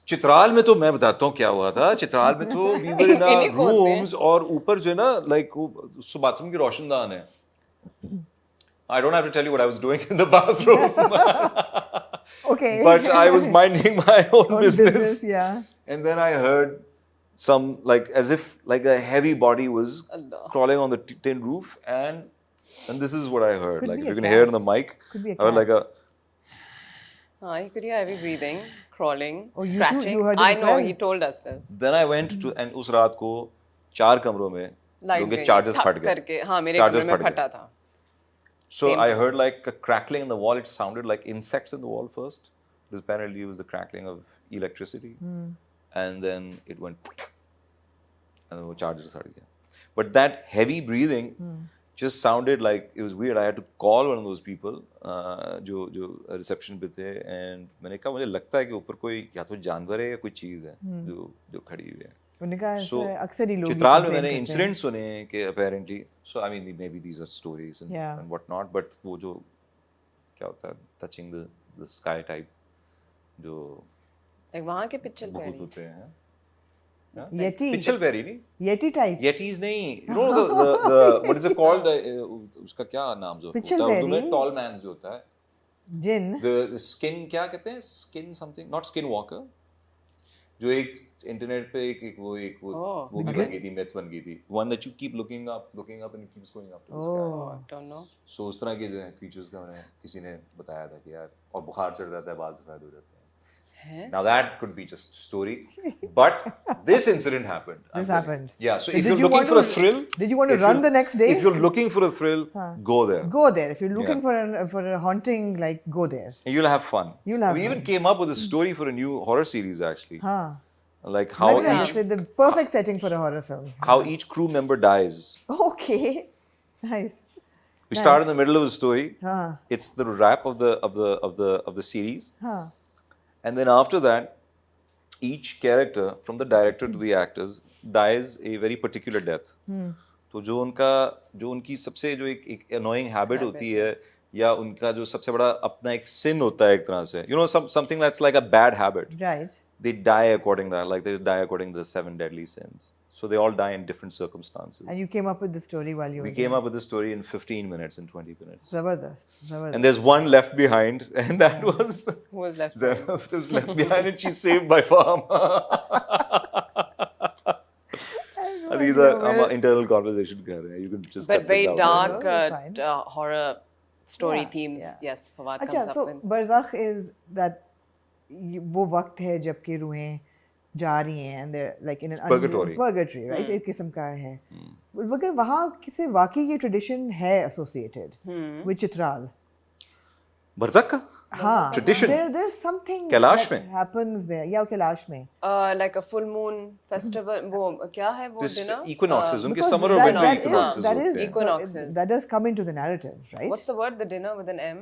चित्राल में तो मैं बताता हूँ क्या हुआ था. चित्राल में तो we were in our इन्हीं को होते हैं। rooms और ऊपर जो है ना, like उस बाथरूम की रोशनदान है. I don't have to tell you what I was doing in the bathroom. Okay. But I was minding my own Own business. Yeah. And then I heard some, like, as if like a heavy body was Allah. crawling on the tin roof, and this is what I heard. Could Like, be if a you can hear it on the cat. mic, Could be a I heard like cat. हाँ, you could hear heavy breathing, crawling, Oh, you too- scratching. you heard it I as know, well? he told us this. then I went to, and उस रात को 4 कमरों में Light लोगों के गई, charges ठप फट गए. करके, हाँ, मेरे Charges कमरे में फट गए. फटा था. So Same I thing. heard like a crackling in the wall. It sounded like insects in the wall first. Because apparently it was the crackling of electricity. And then it went, and the charger started again. But that heavy breathing just sounded like, it was weird. I had to call one of those people जो reception पे थे, and मैंने कहा मुझे लगता है कि ऊपर कोई या तो जानवर है या कोई चीज है जो खड़ी हुई है. उन्होंने कहा So, ऐसा अक्सर ही लोग चित्राल में complain मैंने करते हैं. इंसिडेंट्स सुने कि apparently, so I mean maybe these are stories and, Yeah. and what not, but वो जो क्या होता है touching the sky type जो Like वहाँ के पिक्चर बहुत पैरी. होते हैं. Yeti. पिचल पेरी नहीं, Yeti type. Yetis नहीं, you know the what is it called, उसका क्या नाम जो पिचल होता है उर्दू में, पेरी? tall man जो होता है, Jinn. the skin क्या कहते हैं, skin something, not skin walker, जो एक इंटरनेट पे एक वो Oh. भी बन गई थी, myth बन गई थी, one that you keep looking up and it keeps going up to the sky. Oh, don't know. So उस तरह के जो है creatures का मैंने किसी ने बताया था कि यार, और बुखार चढ़ जाता है, बाल सफेद हो जाते हैं. हैं? Now that could be just story, But this incident happened. I'm This telling you. happened. Yeah. So So if did you're you looking want for a to- thrill, did you want to if run the next day? If you're looking for a thrill, go there. Go there. If you're looking Yeah. for a haunting, like go there. You'll have fun. You'll have We fun. even came up with a story for a new horror series actually. Huh. Like how Like that, each so the perfect setting for a horror film. how each crew member dies. Okay. Nice. We start in the middle of the story. Huh. It's the wrap of the series. Huh. And then after that, each character, from the director to the actors, dies a very particular death. तो जो उनकी सबसे जो एक annoying habit होती है या उनका जो सबसे बड़ा अपना एक sin होता है एक तरह से, you know, something that's like a bad habit. Right. They die according to that, like they die according to the 7 deadly sins. So they all die in different circumstances. And you came up with the story while you were We came up with the story in 15 minutes and 20 minutes. Zabardast. Zabardast. And there's one left behind, and that was Who was left? Zainab was left behind, and she's saved by farm. These are हम internal conversation कर रहे हैं. You can just But cut very this out. dark No, it's fine. horror story Yeah, themes. yeah. Yes, Fawad अच्छा, comes so up in. बरज़ख is that वो वक्त है जबकि रूहें जा रही हैं and they're like in an Purgatory. purgatory, right? एक किस्म का है. मगर वहाँ किसी वाकई ये tradition है associated with चित्राल. बरज़ख का हाँ. Tradition? There's something Kailash that में? happens there. या कैलाश में. Like a full moon festival. वो क्या है वो This dinner? equinoxes, उनके Because summer or that- winter that is- equinoxes that होते is- हैं. Equinoxes. That does come into the narrative, right? What's the word? The dinner with an M?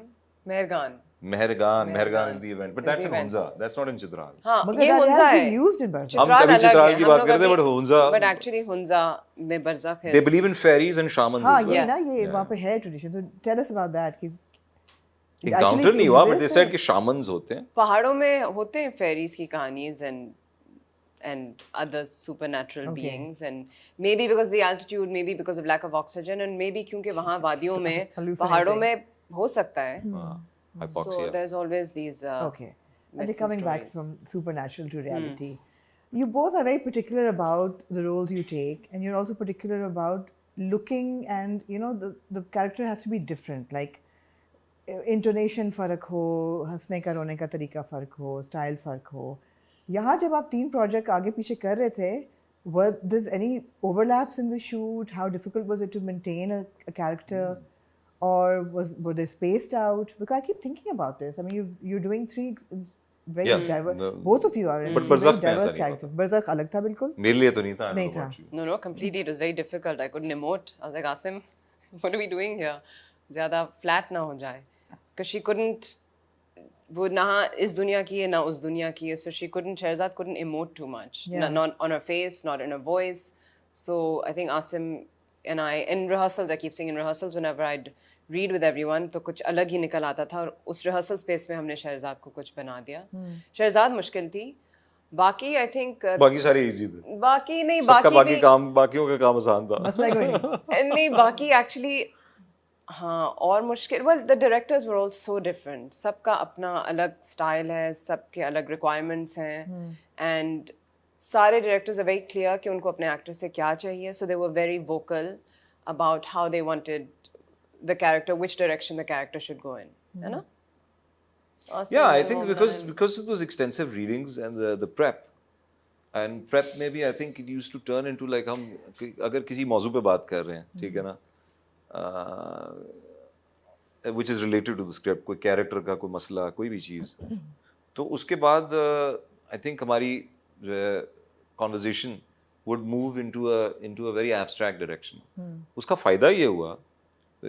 Mehergan. Mehergan is the event, but Is that's the in event. Hunza. That's not in Chitral. हाँ मगर ये that Hunza has है. been used in Barzakh. हम चित्राल कभी अलग चित्राल है, की हम बात लोग करते हैं, अभी- but Hunza But actually Hunza में बरज़ख है. they believe in fairies and shamans हाँ as well. ये Yes. ना ये Yeah. वहाँ पे है tradition. So tell us about that. कि it Encounter actually नहीं हुआ, but they exists said or- कि shamans होते हैं. पहाड़ों में होते हैं fairies की कहानीज and other supernatural Okay. beings, and maybe because the altitude, maybe because of lack of oxygen, and maybe क्योंकि वहाँ वादियों में Hallucinating. पहाड़ों में हो सकता है. So Hypoxia. there's always these. Okay. And myths and coming back stories. from supernatural to reality, you both are very particular about the roles you take, and you're also particular about looking, and you know the character has to be different. Like intonation फर्क हो, हंसने का रोने का तरीका फर्क हो, style फर्क हो. यहाँ जब आप टीम प्रोजेक्ट आगे पीछे कर रहे थे, were there any overlaps in the shoot? How difficult was it to maintain a character? Or were they spaced out? Because I keep thinking about this. I mean, you're doing three very Yeah, diverse. the- Both of you are in But very Barzakh में ऐसा diverse नहीं हुआ characters. Barzakh अलग था बिल्कुल. मेरे लिए तो नहीं था. I don't नहीं know था. about you. No, completely. It was very difficult. I couldn't emote. I was like, Asim, what are we doing here? ज़्यादा flat ना हो जाए. Because she couldn't. वो ना इस दुनिया की है ना उस दुनिया की है. So she couldn't. Sherzad couldn't emote too much. Yeah. Not on her face, not in her voice. So I think Asim and I, in rehearsals, I keep saying in rehearsals, whenever I'd read with everyone, तो कुछ अलग ही निकल आता था. और उस rehearsal space में हमने शहरजाद को कुछ बना दिया. शहरजाद मुश्किल थी. बाकी I think बाकी सारे इजी थे. बाकी नहीं सबका बाकी बाकी भी काम बाकियों का काम आसान था. मसला कोई नहीं. नहीं बाकी एक्चुअली हाँ और मुश्किल well the directors were all so different सबका अपना अलग स्टाइल है सबके अलग रिक्वायरमेंट्स हैं एंड सारे डायरेक्टर्स आर वेरी क्लियर कि उनको अपने एक्टर से क्या चाहिए so they were very vocal about how they wanted the character which direction the character should go in है ना Yeah, I think because of those extensive readings and the prep. And prep maybe I think it used to turn into like हम अगर किसी मौजू पे बात कर रहे हैं ठीक है ना which is related to the script कोई character का कोई मसला कोई भी चीज़ तो उसके बाद I think हमारी जो है conversation would move into a very abstract direction उसका फ़ायदा ये हुआ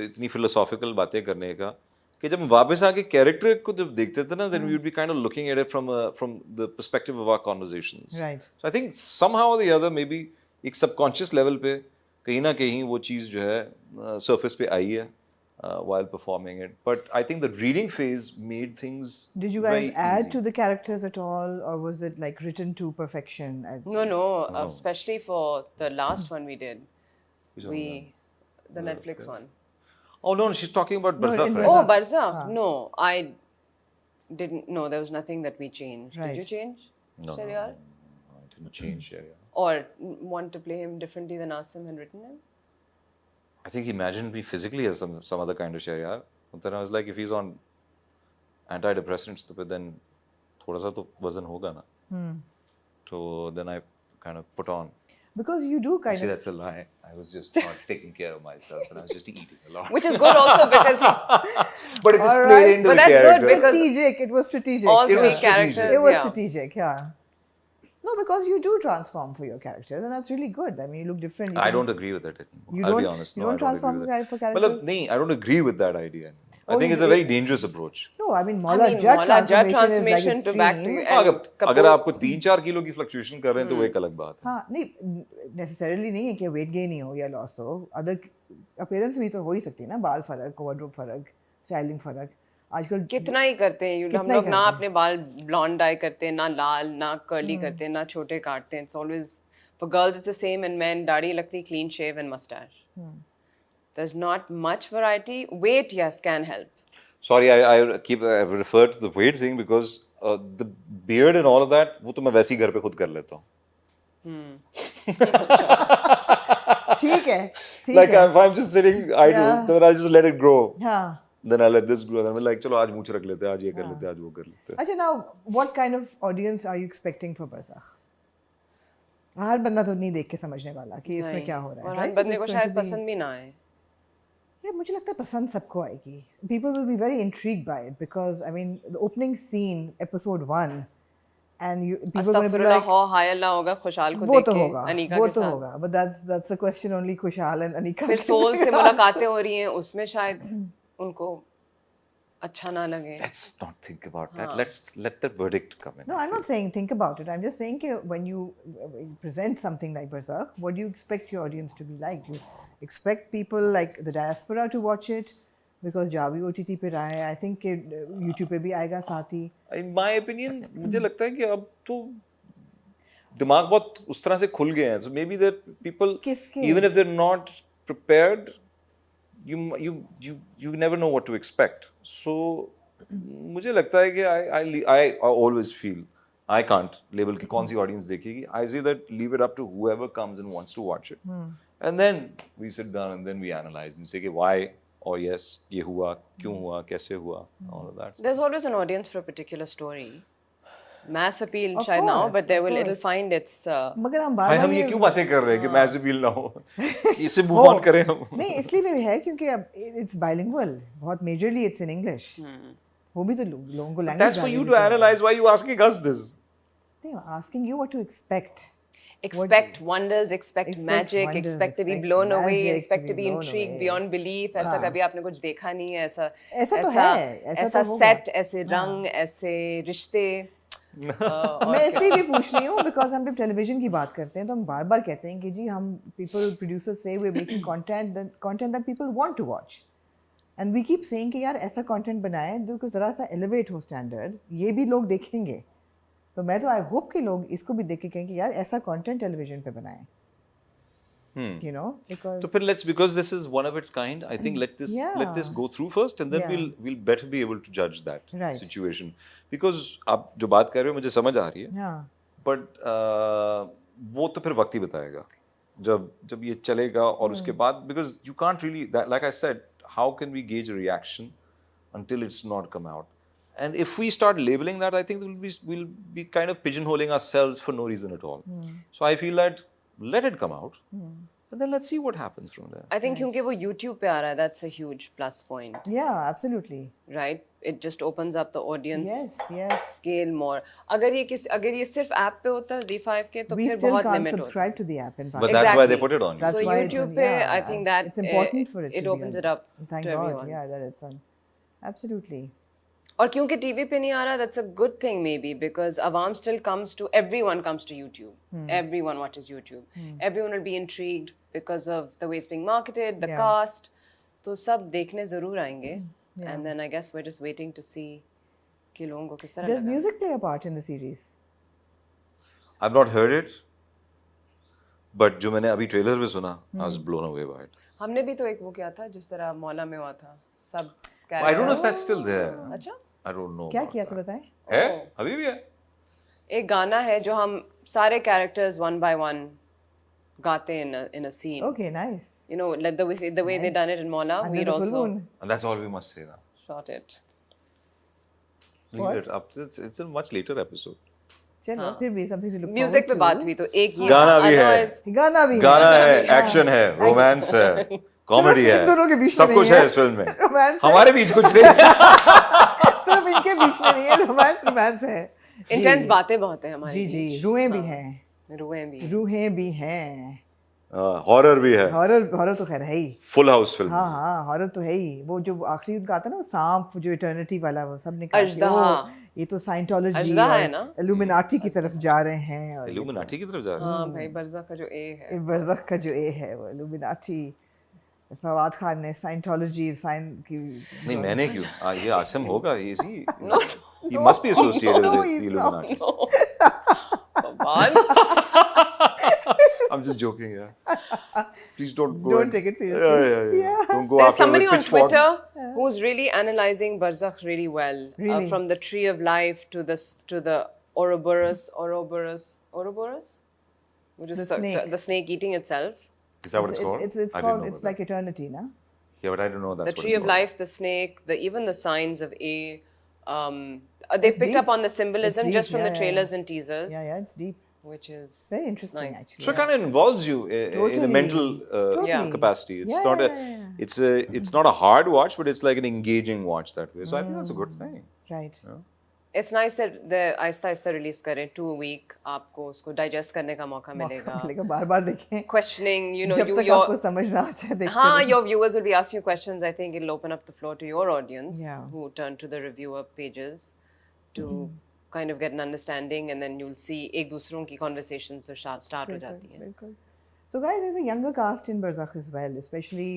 इतनी philosophical बातें करने का कि जब हम वापस आके कैरेक्टर को जब देखते थे ना then we would be kind of looking at it from the perspective of our conversations. Right. So I think somehow or the other maybe एक subconscious level पे कहीं ना कहीं वो चीज़ जो है surface पे आई है while performing it. But I think the reading phase made things Did you guys very add easy. to the characters at all, or was it like written to perfection? no especially for the last one we did Which one was the Netflix one Oh no, she's talking about No, Barzakh, in right? Oh, Barzakh. Barzakh. No, I didn't. No, there was nothing that we changed. Right. Did you change, No, Sharyar? I didn't change Sharyar. Or want to play him differently than Asim had written him? I think he imagined me physically as some other kind of Sharyar. But then I was like, if he's on antidepressants, तो फिर then थोड़ा सा तो वजन होगा ना. So then I kind of put on. Because you do kind Actually, of. that's a lie. I was just not taking care of myself, and I was just eating a lot. Which is good also because But it just All played right. into But the that's good character. because Strategic. It was strategic. all It three was strategic. characters, It was yeah. strategic, yeah. No, because you do transform for your characters, and that's really good. I mean, you look different. You I can- don't agree with that anymore. You I'll be don't- honest. you No, don't I don't transform agree with for that. characters? Nahin, I don't agree with that idea anymore. I Oh, think you- it's a very dangerous approach. No, I mean, I Mawla mean, Judd Mawla Judd transformation transformation is to like back to extreme. and अगर Kapoor- आपको 3-4 kilo की fluctuation कर रहे हैं तो वो एक अलग बात है. हाँ नहीं नेसेसरली नहीं है कि वेट गेन ही हो या लॉस हो अदर अपीयरेंस भी तो हो ही सकती है ना बाल फर्क वार्डरोब फर्क स्टाइलिंग फर्क आजकल कितना ही करते हैं हम कितना ही लोग ना करते हैं। अपने बाल ब्लॉन्ड डाई करते हैं ना लाल ना कर्ली करते हैं ना छोटे काटते हैं it's always for girls it's the same and men दाढ़ी लगती clean shave and moustache there's not much variety weight yes can help Sorry, I refer to the weight thing because the beard and all of that वो तो मैं वैसे ही घर पे खुद कर लेता हूँ. ठीक है ठीक Like है if I'm just sitting idle, Yeah. then I'll just let it grow. हाँ Then I let this grow. Then I'm like, चलो आज मूंछ रख लेते हैं, आज ये कर लेते हैं, आज वो कर लेते हैं. अच्छा now what kind of audience are you expecting for Barzakh हर बंदा तो नहीं देख के समझने वाला कि इसमें नहीं। क्या हो रहा है और हर right? बंदे It's को going शायद to be- पसंद भी ना आए Yeah, मुझे लगता है पसंद सबको आएगी. People will be very intrigued by it because I mean the opening scene, episode 1, and you people are going to be अस्तगफिरुल्लाह like, हो हायल ना होगा खुशहाल को वो देख तो के होगा, अनीका वो के तो साथ होगा. But that's the question only खुशहाल and अनीका. फिर सोल से मुलाकातें हो रही हैं उसमें शायद उनको अच्छा ना लगे Let's not think about that. Let's let the verdict come in. No, I'm not saying think about it. I'm just saying कि when you present something like Barzakh, what do you expect your audience to be like? Do you expect people like the diaspora to watch it? Because Javi OTT पे रहा है. I think कि YouTube पे भी आएगा साथ ही. In my opinion, मुझे लगता है कि अब तो दिमाग बहुत उस तरह से खुल गए हैं. So maybe that people, किसके? even if they're not prepared, you never know what to expect. So मुझे लगता है कि I always feel I can't label कि कौन सी audience देखेगी. I say that leave it up to whoever comes and wants to watch it. And then we sit down and then we analyze and say कि why or yes ये हुआ क्यों हुआ कैसे हुआ all of that. there's always an audience for a particular story mass appeal Of शायद ना हो course, but there of will course. it'll find its मगर हम भाई बार हम ये क्यों बातें कर रहे हैं कि मैच अपील ना हो इससे मूव ऑन करें हम. नहीं इसलिए भी है क्योंकि अब it's bilingual. बहुत majorly it's in English. वो भी तो लोगों को language. That's for you to analyze. Why are you asking us this? I'm asking you what to expect. expect wonders expect Expect magic wonders, expect to be expect blown away magic, expect to to be be blown intrigued away. beyond belief ऐसा कभी आपने कुछ देखा नहीं है ऐसा ऐसा तो ऐसा है, ऐसा ऐसा तो होगा। सेट ऐसे रंग ऐसे रिश्ते मैं इसलिए भी पूछ रही हूँ बिकॉज हम जब टेलीविजन की बात करते हैं तो हम बार बार कहते हैं कि जी हम पीपल प्रोड्यूसर्स से we making content that people want to watch and we keep saying कि यार ऐसा कंटेंट बनाएं जो कि ज़रा सा एलिवेट हो स्टैंडर्ड ये भी लोग देखेंगे तो मैं तो आई होप कि लोग इसको भी देख के कहें कि यार ऐसा कंटेंट टेलीविजन पे बनाएं you know because So because this is one of its kind, I think let this Yeah. go through first, and then Yeah. we'll better be able to judge that Right. situation. Because आप जो बात कर रहे हो मुझे समझ आ रही है, हाँ but वो तो फिर वक्त ही बताएगा. जब ये चलेगा और उसके बाद because you can't really like I said, how can we gauge a reaction until it's not come out? And if we start labeling that, I think we'll be kind of pigeonholing ourselves for no reason at all. So I feel that let it come out, and then let's see what happens from there. I think क्योंकि वो YouTube पे आ रहा है that's a huge plus point yeah absolutely right it just opens up the audience yes scale more अगर ये सिर्फ app पे होता Z5 के तो we फिर still बहुत can't लिमिट होता subscribe to the app in But Pakistan. that's why they Exactly. put it on. That's So why it's YouTube on- पे, yeah, I think that it's important for it. it to be opens on. it up Thank to God, everyone. yeah, that it's on. Absolutely. और क्योंकि TV पे नहीं आ रहा that's a good thing maybe because awam still everyone comes to YouTube everyone watches YouTube everyone will be intrigued because of the way it's being marketed the Yeah. cast तो सब देखने जरूर आएंगे and then I guess we're just waiting to see कि लोगों को किस तरह Does लगा music play a part in the series? I've not heard it, but जो मैंने अभी ट्रेलर में सुना, I was blown away by it. हमने भी तो एक वो किया था जिस तरह मौला में हुआ था सब I don't know if that's still there. अच्छा I don't know. क्या about किया that. तो बताएं? है? अभी भी है? एक गाना है जो हम सारे कैरेक्टर्स one by one गाते हैं in a scene Okay, nice. you know like the way they done it in Mona Under we'd the also balloon. And that's all we must say now. shot it Leave it up. It's a much later episode. चलो फिर भी something to look music पे forward बात to. हुई तो एक ये गाना भी है। otherwise- गाना भी गाना है. है, एक्शन है, रोमांस है, कॉमेडी सिर्फ है, इन दोनों के बीच में सब कुछ नहीं है है। इस फिल्म में। रोमांस है। हमारे बीच कुछ नहीं है। सिर्फ इनके बीच में नहीं है, रोमांस है. इंटेंस बातें बहुत हैं हमारी जी जी, रूहें भी हैं. रूहें भी हैं. हॉरर भी है, हॉरर तो खैर है ही. Full house film. हाँ हाँ, हॉरर तो है ही. वो जो आखिरी उनका आता है ना, वो सांप जो इटर्निटी वाला, वो सब ने कहा कि, अजदहा। "ओह, ये तो साइंटोलॉजी अजदहा है और ना? इल्यूमिनाटी की तरफ जा रहे हैं." और इल्यूमिनाटी की तरफ जा रहे हैं। हाँ भाई बरज़ख का जो ए है बरज़ख का जो ए है वो इल्यूमिनाटी. फवाद खान ने साइंटोलॉजी की. नहीं मैंने क्यों? ये आसिम होगा, इसी he must be associated No, with he's the Illuminati. भगवान I'm just joking, yeah. Please don't go. Don't take it seriously. Yeah. Yeah. Don't go There's after somebody with on pitchforks. Twitter who's really analyzing Barzakh really well. Really? From the tree of life to the Ouroboros, which is The snake. the snake eating itself. Is that what it's called? It's I didn't called, know it's about like eternity, na? that. Yeah, but I don't know that's The what tree it's of called. life, the snake, even the signs of A. They've picked deep. up on the symbolism It's just deep, from the yeah, trailers and teasers, Yeah, it's deep. which is Very interesting, nice. actually. So it kind of involves you in a Totally. mental Yeah. capacity. It's Yeah, not yeah. it's not a hard watch, but it's like an engaging watch that way. So I think that's a good thing. Right. It's nice that the Aahista Aahista release करें 2 week आपको उसको digest करने का मौका मिलेगा. मिलेगा, बार-बार देखें. Questioning, you know, जब तक your आपको समझ ना आ जाए, देखते हाँ, रहो. your viewers will be asking you questions. I think it'll open up the floor to your audience Yeah. who turn to the reviewer pages to kind of get an understanding, and then you'll see एक दूसरों की conversations जो start हो जाती हैं. बिल्कुल. So guys, there's a younger cast in Barzakh as well, especially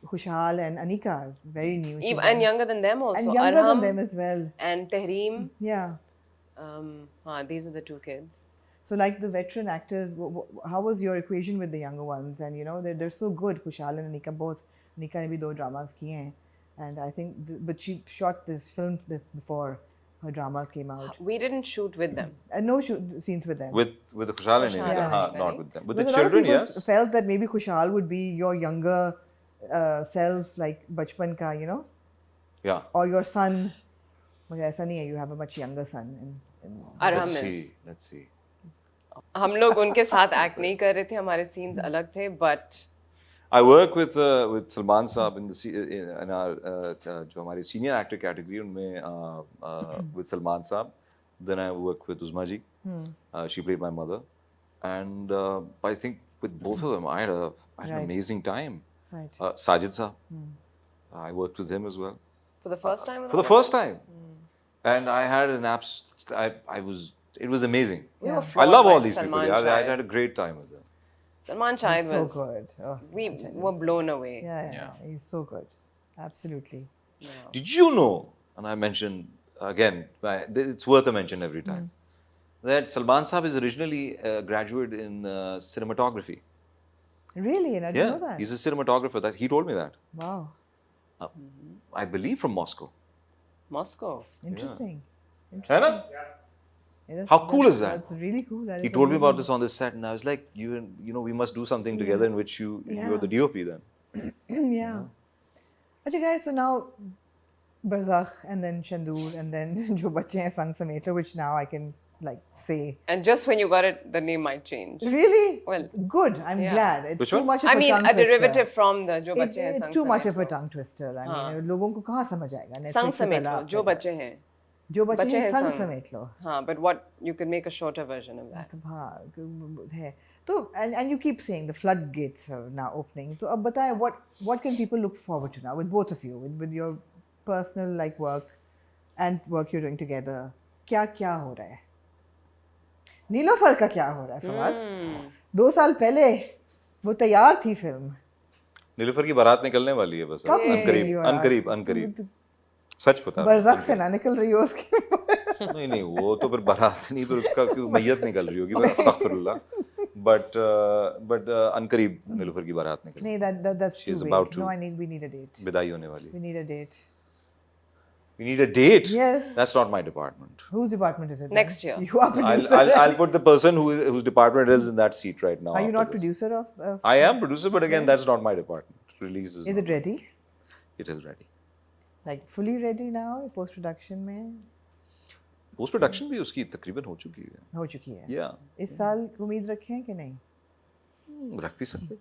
Khushal and Anika is very new. to Even, them. and younger than them also. And younger Arham than them as well. and Tehreem. Yeah. These are the 2 kids. So like the veteran actors, how was your equation with the younger ones? And you know, they're so good, Khushal and Anika both. Anika ने भी 2 dramas किए हैं. And I think, but she filmed this before her dramas came out. We didn't shoot with them. And no scenes with them. With the Khushal and Khushal India, and India, not right? with them. With Because the a lot of children, people yes. felt that maybe Khushal would be your younger self, like बचपन का, you know, Yeah. or your son. But ऐसा नहीं है, you have a much younger son. Arham Let's is. see. Let's see. हम लोग उनके साथ act नहीं कर रहे थे, हमारे सीन्स अलग थे, but I work with Salman Saab in our जो हमारी senior actor category उनमें with Salman Saab. Then I work with Uzma ji. She played my mother, and I think with both of them I had an Right. amazing time. Right. Sajid Saab, I worked with him as well for the first time. for the first time, and I had an it was amazing. We were I floored love by all these people. Salman Yeah, I Shahid. had a great time with them. Salman Shahid So was. good. Oh, We Salman Shahid were is- blown away. Yeah, he's so good. Absolutely. Yeah. Did you know, and I mentioned again, it's worth a mention every time, that Salman Saab is originally a graduate in cinematography. Really? And I didn't know that. He's a cinematographer. He told me that. Wow. I believe from Moscow. Moscow. Interesting. है ना? Yeah, How cool is that? That's really cool. That He is told me about amazing. this on the set, and I was like, you know, we must do something together in which you're the DOP then. Yeah. Okay, guys. So now, Barzakh, and then Shandur, and then Jo Bache Hain Sang Samet, which now I can like say. And just when you got it, the name might change. Really? Well, good. I'm yeah. glad. It's Which too one? much of I mean, tongue a twister. derivative from the Jo Bache Hain It's Sang too much Samet. of a tongue twister. I mean, लोगों को कहाँ समझ आएगा? Netflix Sang से Samet पहला लो, जो आपने- बच्चे हैं. जो बच्चे बच्चे हैं हैं संग संग. समेट लो. हाँ, but what you could make a shorter version of that. मतलब हाँ है तो and you keep saying the floodgates are now opening. तो अब बताएं what can people look forward to now with both of you with your personal like work and work you're doing together. क्या क्या हो रहा है? नीलोफर का क्या हो रहा है फवाद? 2 साल पहले वो तैयार थी फिल्म. नीलूफर की बारात निकलने वाली है बस. कब निकलेगी अनकरीब बारात? अनकरीब अनकरीब. सच बता. बरज़ख से ना निकल रही हो उसकी. नहीं वो तो फिर बारात नहीं, फिर उसका मैयत निकल रही होगी. अस्तगफिरुल्लाह. But अनकरीब नीलूफर की बारात निकल. नहीं that's She is too about vague. to- No, we need a date. विदाई होने वाली. We need a date. We need a date. Yes. That's not my department. Whose department is it? then? Next year. You are producer. I'll put the person whose department is in that seat right now. Are you after not this. producer of? I am producer, but again, that's not my department. Release is. Is not- it ready? It is ready. Like fully ready now? Post production में? Post production भी उसकी तकरीबन हो चुकी है. हो चुकी है. Yeah. इस साल उम्मीद रखें कि नहीं? रख भी सकते.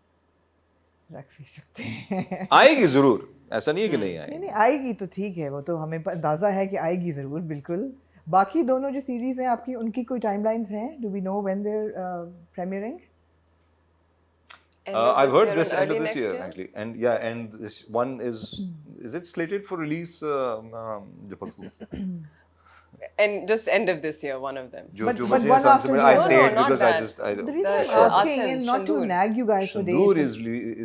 रख भी सकते हैं. आएगी जरूर, ऐसा नहीं है कि नहीं नहीं आएगी. नहीं आएगी तो ठीक है, वो तो हमें अंदाज़ा है कि आएगी ज़रूर, बिल्कुल. बाकी दोनों जो सीरीज़ हैं आपकी, उनकी कोई टाइमलाइंस हैं? Do we know when they're premiering? I've heard this end of this year actually, and this one is it slated for release? And just end of this year, one of them. जो But बचे हैं one some after से the I other. say No, it not because that. I The reason The I'm asking Asim, is not to Shandur. nag you guys for days. Shandur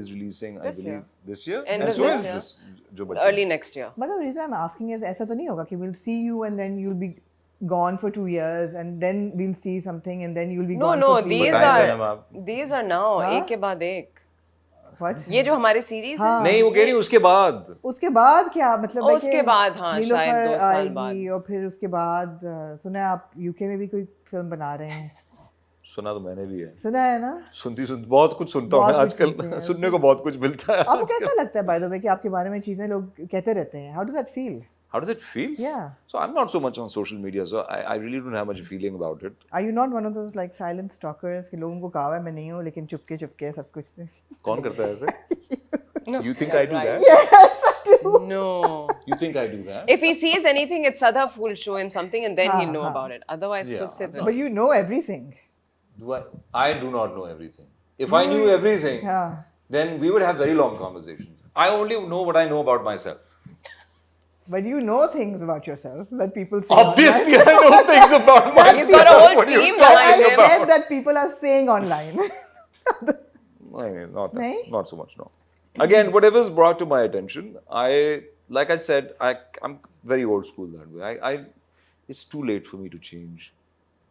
is releasing, I This believe, year. this year. End And of so this is year. this जो बचे हैं. Early next year. मतलब the reason I'm asking is ऐसा तो नहीं होगा कि we'll see you and then you'll be gone for 2 years and then we'll see something and then you'll be No, gone no, for 3 these years. बताएं are सनम आप. these are now हाँ? एक के बाद एक. What? ये जो हमारी सीरीज है. हाँ. नहीं वो कह रही है उसके बाद. उसके बाद क्या मतलब है उसके कि बाद, हाँ, नीलोफर शायद 2 साल आएगी बाद. और फिर उसके बाद सुना है आप यूके में भी कोई फिल्म बना रहे हैं. सुना तो मैंने भी है. सुना है ना? सुनती बहुत कुछ सुनता हूँ बहुत मैं कुछ सुनते आजकल. हैं. सुनने को बहुत कुछ मिलता है. आपको कैसा लगता है बाय द वे कि आपके बारे में चीजें लोग कहते रहते हैं? How does that feel? How does it feel? Yeah. So I'm not so much on social media, so I really don't have much feeling about it. Are you not one of those like silent stalkers कि लोगों को कहा है मैं नहीं हूँ लेकिन चुपके चुपके सब कुछ? कौन करता है ऐसे? No, You think I do right. that? Yes, I do. No. You think I do that? If he sees anything, it's Sadaf who will show him something and then हाँ, he'll know हाँ. about it. Otherwise, Yeah, खुद से तो But you know everything. Do I do not know everything. If I knew everything, हाँ. then we would have very long conversations. I only know what I know about myself. But you know things about yourself that people say. Obviously, I know things about myself. He's got a whole What are you team talking behind him. about? Online. That people are saying online. Not नहीं? not so much, no. Again, whatever's brought to my attention, like I said, I'm very old school that way. It's too late for me to change.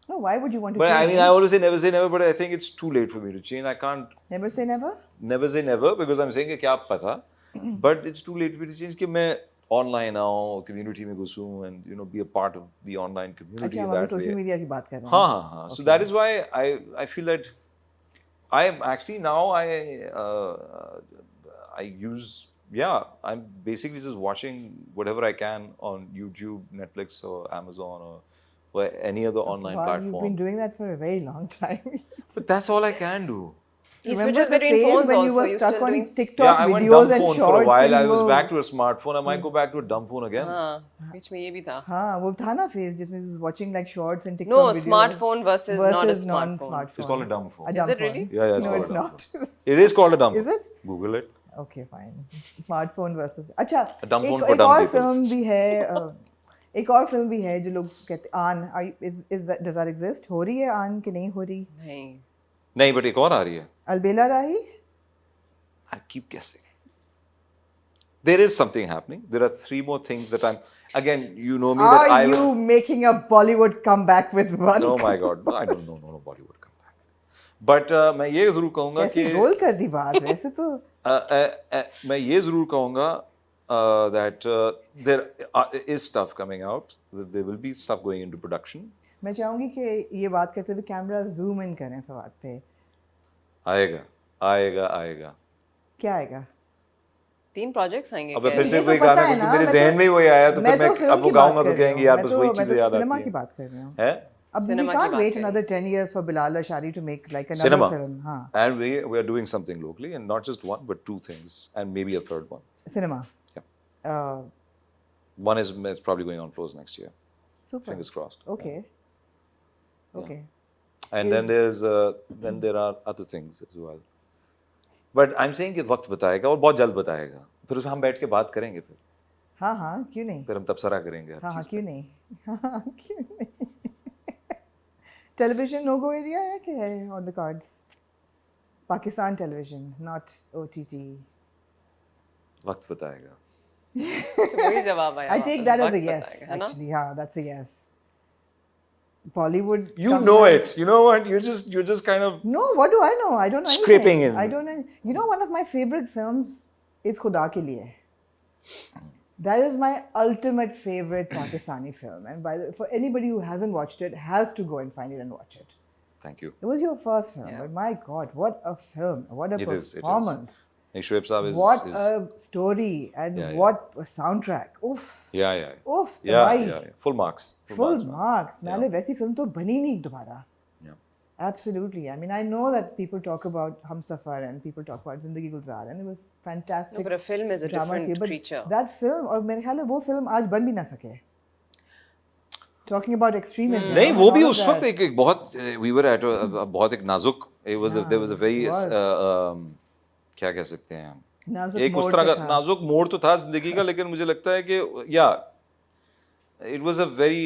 No, why would you want to But I change? mean, I always say never, but I think it's too late for me to change. I can't Never say never? never say never because I'm saying कि क्या पता, but it's too late for me to change कि मैं online आऊँ, community में घुसूँ and be a part of the online community अच्छा, हम अभी that सोशल way. मीडिया की बात कर रहे हैं. हाँ. So that is why I feel that I actually now I use I'm basically just watching whatever I can on YouTube, Netflix, or Amazon, or any other online Wow, platform. You've been doing that for a very long time. But that's all I can do. He Remember switches the between phase phones when you also. were He's stuck still on doing TikTok Yeah, I went videos dumb and phone shorts for a while. and I you was were- back to a smartphone. I might go back to a dumb phone again. हाँ, बीच में ये भी था. हाँ, वो था ना phase जिसमें he was watching like shorts and TikTok No, videos. smartphone versus not a versus smartphone. non-smartphone. It's called a dumb phone. A dumb Is it phone. really? Yeah, it's No, called it's a dumb not. phone. It is called a dumb Is phone. it? Google it. Okay, fine. Smartphone versus. अच्छा, A dumb phone एक for dumb और people. Film भी है. एक और film भी है जो लोग कहते आन. Does that exist? हो रही है आन कि नहीं हो रही? नहीं. नहीं, but एक और आ रही है. अलबेला राही? I keep guessing. There is something happening. There are 3 more things that I'm. Again, you know me that I Are you making a Bollywood comeback with one? Oh my God, no, I don't know. No Bollywood comeback. But मैं ये जरूर कहूँगा कि कैसी role कर दी बात वैसे तो. मैं ये जरूर कहूँगा that there is stuff coming out. That there will be stuff going into production. मैं चाहूंगी कि ये बात करते हुए कैमरा जूम इन करें फवाद पे. आएगा. क्या आएगा? 3 projects आएंगे. अब क्या फिर है? से ये तो कोई पता गाना है क्योंकि ना, मेरे मैं जहन तो- में ही वही आया तो फिर मैं फिल्म अब वो की बात गाऊंगा कर तो रही कहेंगे हूँ. यार मैं बस तो- वही मैं तो चीजें याद सिनेमा आती की हैं. बात कर रही हूँ. हैं? अब we Cinema की can't बात wait कर रहे another 10 years for Bilal Ashari to make like another Cinema. film. हाँ. And we are doing something locally and not just one but 2 things and maybe a third one. Cinema. Yeah. One is probably going on floors next year. Super. Fingers crossed. Okay. Okay. And then there are other things as well. But I'm saying कि वक्त बताएगा और बहुत जल्द बताएगा. फिर उसमें हम बैठ के बात करेंगे फिर. हाँ, क्यों नहीं? फिर हम तबसरा करेंगे हर हाँ, चीज़ क्यों नहीं? हाँ, क्यों नहीं? टेलीविजन नो गो एरिया है कि है on the cards? Pakistan television, not OTT. वक्त बताएगा. तो वही जवाब आया. I take that as a वक्त yes. बताएगा, है ना? Actually, हाँ, that's a yes. Bollywood. You know it. You know what? You're just kind of No, what do I know? I don't know. Scraping anything. in. I don't know. You know, one of my favorite films is Khuda Ke Liye. That is my ultimate favorite Pakistani film, and for anybody who hasn't watched it, has to go and find it and watch it. Thank you. It was your first film, Yeah. but my God, what a film! What a It is. performance! Shoaib Saab is What a story and Yeah, what a soundtrack! Oof! yeah. उफ Yeah, तबाही yeah. Full marks. Full man. Marks मैंने वैसी film तो बनी नहीं दोबारा Yeah. Absolutely. I mean, I know that people talk about Humsafar and people talk about Zindagi Gulzar and it was fantastic. No, but a film is a drama different scene, but creature. That film, और मेरे ख्याल है वो film आज बन भी ना सके. Talking about extremism. नहीं वो and भी all of उस that. वक्त एक बहुत we were at a बहुत एक नाजुक there was a very it was. क्या कह सकते हैं नाजुक एक उस मोड़ तरह पे का था. नाजुक मोड़ तो था जिंदगी का लेकिन मुझे लगता है कि या it was a very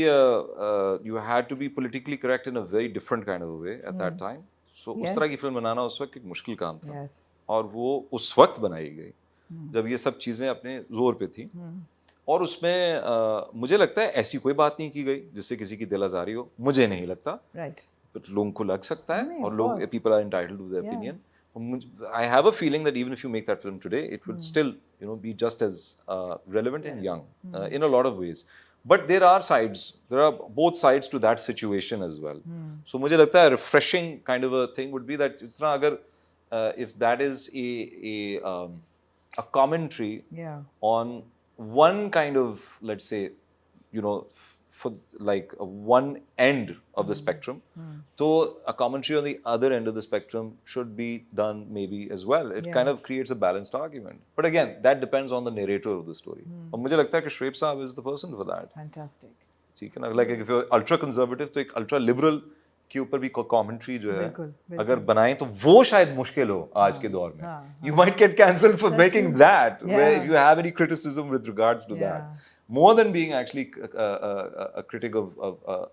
you had to be politically correct in a very different kind of a way at that time so उस तरह की फिल्म बनाना उस वक्त एक मुश्किल काम था Yes. और वो उस वक्त बनाई गई जब ये सब चीजें अपने जोर पे थी और उसमें मुझे लगता है ऐसी कोई बात नहीं की गई जिससे किसी की दिल आजारी हो मुझे नहीं लगता Right. but लोगों को लग सकता है नहीं, और of लोग course. people are entitled to their Yeah. opinion I have a feeling that even if you make that film today it would still be just as relevant and young in a lot of ways but there are both sides to that situation as well so मुझे लगता है refreshing kind of a thing would be that जिस तरह अगर if that is a commentary Yeah. on one kind of let's say for like one end of the spectrum so a commentary on the other end of the spectrum should be done maybe as well it kind of creates a balanced argument but again that depends on the narrator of the story और मुझे लगता है कि श्वेब साहब is the person for that Fantastic. ठीक है ना like if you're ultra conservative तो एक ultra liberal के ऊपर भी commentary जो है बिल्कुल, बिल्कुल. अगर बनाएं तो वो शायद मुश्किल हो आज के दौर में you might get cancelled for making that where if you have any criticism with regards to that more than being actually a critic of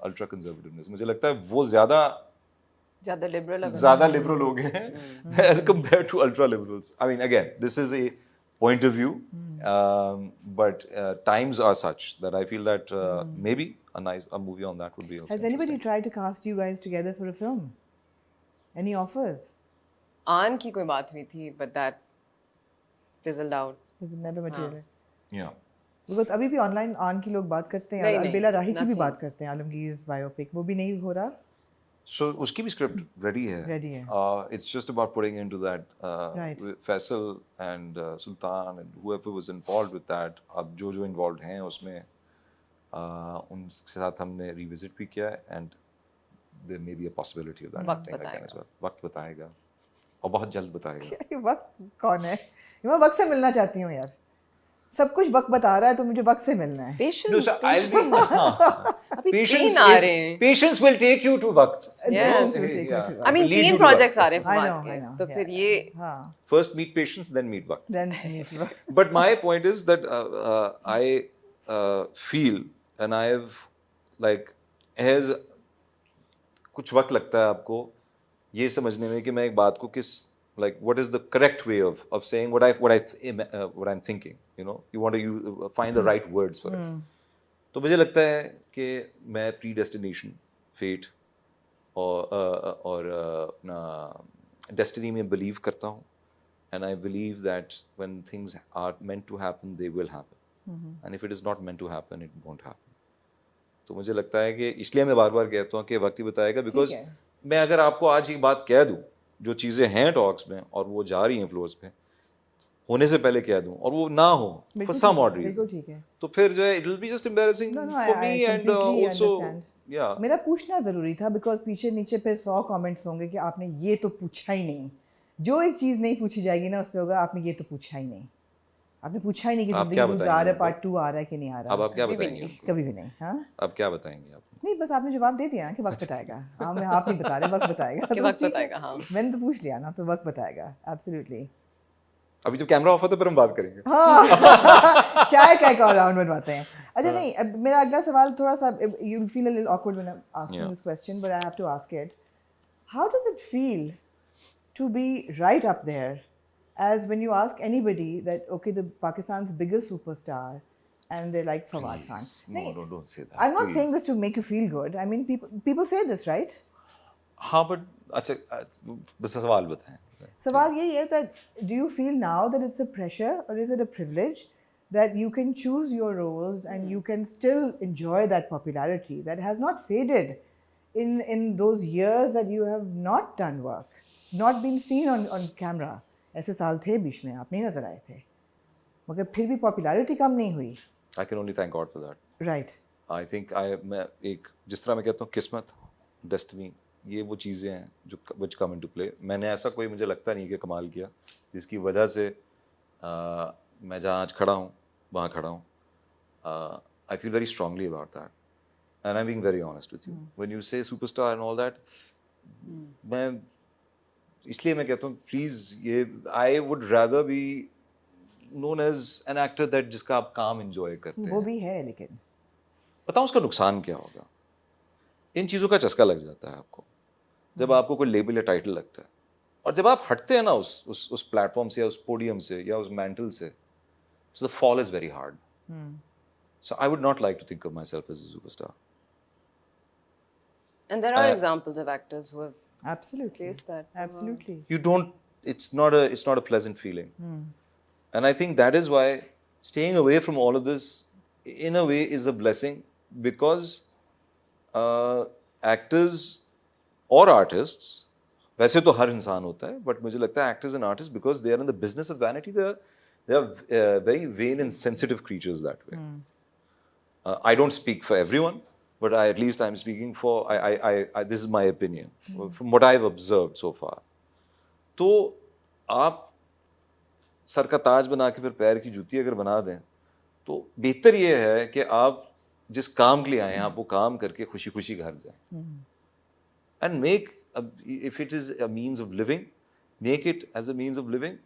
ultra conservativeness मुझे लगता है वो ज़्यादा liberal हो गए हैं as compared to ultra liberals I mean again this is a point of view but times are such that I feel that maybe a movie on that would be also Has anybody tried to cast you guys together for a film? Any offers? आन की कोई बात हुई थी but that fizzled out. Has it never materialized? yeah Because अभी भी online आन की लोग बात करते हैं नहीं, अलबेला राही की भी nothing. बात करते हैं आलमगीर बायोपिक वो भी नहीं हो रहा So उसकी भी script ready है. Ready है. It's just about putting into that. Right. With Faisal and Sultan and whoever was involved with that. अब जो involved हैं उसमें उनके साथ हमने revisit भी किया है and there may be a possibility of that वक्त happening again बताएगा. as well. वक्त बताएगा और बहुत जल्द बताएगा. ये वक्त कौन है मैं वक्त से मिलना चाहती हूँ यार सब कुछ वक्त बता रहा है तो मुझे वक्त से मिलना है Patience. No, so I'll be. अभी Patience तीन आ रहे हैं. patience will take you to वक्त. Yes. Yeah. I mean Lead you तीन to projects वक्त. आ रहे हैं I फवाद know, के I know, तो yeah. फिर ये हाँ First meet patience, then meet वक्त. then But my point is that I feel and I have like as कुछ वक्त लगता है आपको ये समझने में कि मैं एक बात को किस like what is the correct way of saying what I'm thinking you want to find the right words for it तो मुझे लगता है कि मैं predestination fate और अपना destiny में believe करता हूँ and I believe that when things are meant to happen they will happen and if it is not meant to happen it won't happen तो मुझे लगता है कि इसलिए मैं बार-बार कहता हूँ कि वक्त ही बताएगा बिकॉज मैं अगर आपको आज एक बात कह दूँ जो चीज़ें हैं टॉक्स में और वो जा रही हैं फ्लोर्स पे होने से पहले कह दूँ और वो ना हो फॉर सम ऑड रीजन ठीक है तो फिर जो है it will be just embarrassing for me and also या मेरा पूछना ज़रूरी था बिकॉज पीछे नीचे फिर 100 कमेंट्स होंगे कि आपने ये तो पूछा ही नहीं जो एक चीज़ नहीं पूछी जाएगी ना उस पर होगा आपने ये तो पूछा ही नहीं आपने पूछा ही नहीं कि जिंदगी गुजार है पार्ट 2 आ रहा है कि नहीं आ रहा अब आप क्या बताएंगे कभी भी नहीं हाँ अब क्या बताएंगे आप नहीं बस आपने जवाब दे दिया ना कि वक्त बताएगा हाँ मैं आप नहीं बता रहे वक्त बताएगा कि वक्त बताएगा हाँ मैंने तो पूछ लिया ना तो वक्त बताएगा एब्सोल्युटली अभी जब कैमरा ऑफ है तो फिर हम बात करेंगे हाँ चाय का राउंड बनवाते हैं अच्छा नहीं अब मेरा अगला सवाल थोड़ा सा you will feel a little awkward when I am asking this question but I have to ask it how does it feel to be right up there as when you ask anybody that okay the Pakistan's biggest superstar and they're like Fawad Khan. No, don't say that. I'm not saying this to make you feel good. I mean people say this, right? हाँ but अच्छा बस सवाल बताएं. सवाल यही है that do you feel now that it's a pressure or is it a privilege that you can choose your roles and you can still enjoy that popularity that has not faded in those years that you have not done work, not been seen on camera. ऐसे साल थे बीच में आप नहीं नज़र आए थे मगर फिर भी पॉपुलैरिटी कम नहीं हुई I can only thank God for that. Right. I think मैं एक जिस तरह मैं कहता हूँ किस्मत, डेस्टिनी, ये वो चीज़ें हैं जो which come into play. मैंने ऐसा कोई मुझे लगता नहीं कि कमाल किया जिसकी वजह से मैं जहाँ आज खड़ा हूँ वहाँ खड़ा हूँ. I feel very strongly about that, and I'm being very honest with you. When you say superstar and all that, मैं इसलिए मैं कहता हूँ please ये I would rather be known as an actor that जिसका आप काम enjoy करते वो हैं. भी है लेकिन बताओ उसका नुकसान क्या होगा. इन चीज़ों का चस्का लग जाता है आपको जब आपको कोई लेबल या टाइटल लगता है, और जब आप हटते हैं ना उस प्लेटफॉर्म से या उस पोडियम से या उस मैंटल से, so the fall is very hard. So I would not like to think of myself as a superstar. And there are examples of actors who have absolutely faced that. absolutely You don't. It's not a pleasant feeling. And I think that is why staying away from all of this, in a way, is a blessing, because actors or artists, वैसे तो हर इंसान होता है, but मुझे लगता है actors and artists, because they are in the business of vanity, they are very vain and sensitive creatures that way. I don't speak for everyone, but at least I'm speaking for, I this is my opinion from what I've observed so far. तो आप sir का ताज बना के फिर पैर की जूती अगर बना दें, तो बेहतर ये है कि आप जिस काम के लिए आए हैं आप वो काम करके खुशी खुशी घर जाएं. And make, if it is a means of living, make it as a means of living.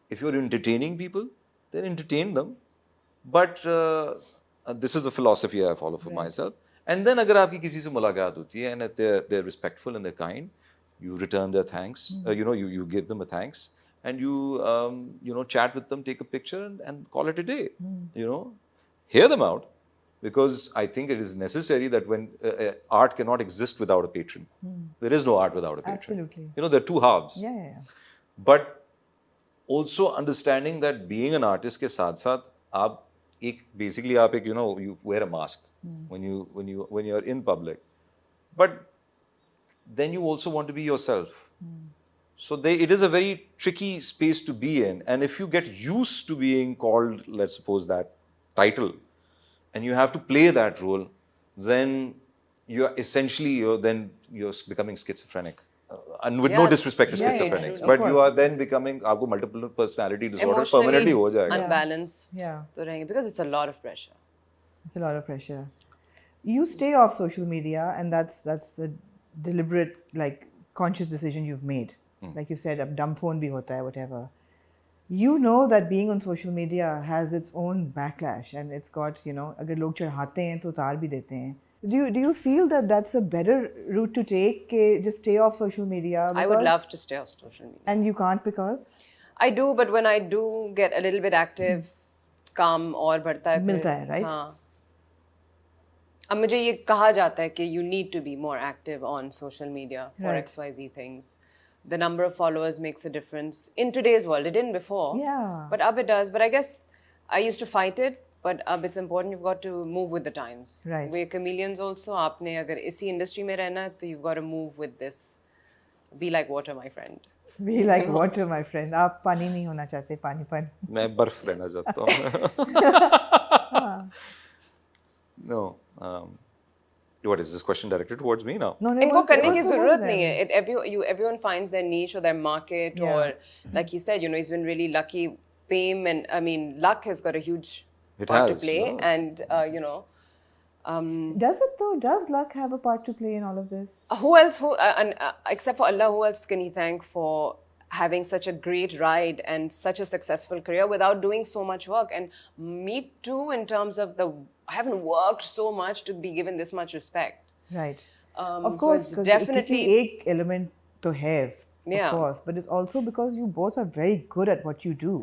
If you're entertaining people, then entertain them. But this is the philosophy I follow for myself. And then अगर आपकी किसी से मुलाकात होती है and if they're respectful and they're kind, you return their thanks. You give them a thanks, and you chat with them, take a picture, and call it a day. Hear them out, because I think it is necessary that when art cannot exist without a patron. There is no art without a patron. Absolutely. There are two halves. yeah. But also understanding that being an artist के साथ साथ आप एक basically आप एक you wear a mask when you're in public, but then you also want to be yourself. So it is a very tricky space to be in, and if you get used to being called, let's suppose, that title, and you have to play that role, then you're essentially you're becoming schizophrenic. And with no disrespect to schizophrenics, true, but you are then becoming आपको multiple personality disorder permanently हो जाएगा. Unbalanced. Yeah. तो रहेंगे, because it's a lot of pressure. It's a lot of pressure. You stay off social media, and that's a deliberate, like, conscious decision you've made. Like you said, अब dumb phone भी होता है, whatever. You know that being on social media has its own backlash, and it's got, अगर लोग चढ़ाते हैं तो उतार भी देते हैं. Do you feel that that's a better route to take? कि just stay off social media? I would love to stay off social media. And you can't because? I do, but when I do get a little bit active, काम और बढ़ता है. मिलता है, right? हाँ. अब मुझे ये कहा जाता है कि you need to be more active on social media for Right. XYZ things. The number of followers makes a difference in today's world. It didn't before. Yeah. But अब it does. But I guess I used to fight it. But अब it's important, you've got to move with the times. Right. We're chameleons also. आपने अगर इसी industry में रहना है तो you've got to move with this. Be like water, my friend. Be like water, my friend. आप पानी नहीं होना चाहते, पानीपन. मैं बर्फ रहना चाहता हूँ. No. What is this question directed towards me now? No, इनको करने it की was ज़रूरत them. नहीं है. Everyone finds their niche or their market, Yeah. or like he said, he's been really lucky. Fame and I mean, luck has got a huge It part to has, play, yeah. and Does it though? Does luck have a part to play in all of this? who else? Except for Allah, who else can he thank for having such a great ride and such a successful career without doing so much work? And me too, in terms of I haven't worked so much to be given this much respect. Right. Of Of course, so it's 'cause definitely. किसी एक element to have, Yeah. of course, but it's also because you both are very good at what you do.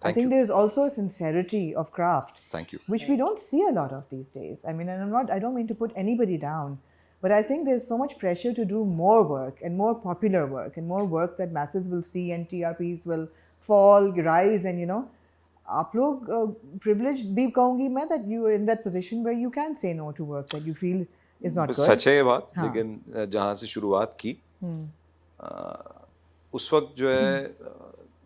I Thank think you. there's also a sincerity of craft, Thank you. which we don't see a lot of these days. I mean, and I don't mean to put anybody down, but I think there's so much pressure to do more work and more popular work and more work that masses will see and TRPs will fall, rise, and आप लोग privileged भी कहूँगी मैं that you are in that position where you can say no to work that you feel is not good. सच है ये बात. हाँ. लेकिन जहाँ से शुरुआत की उस वक्त जो है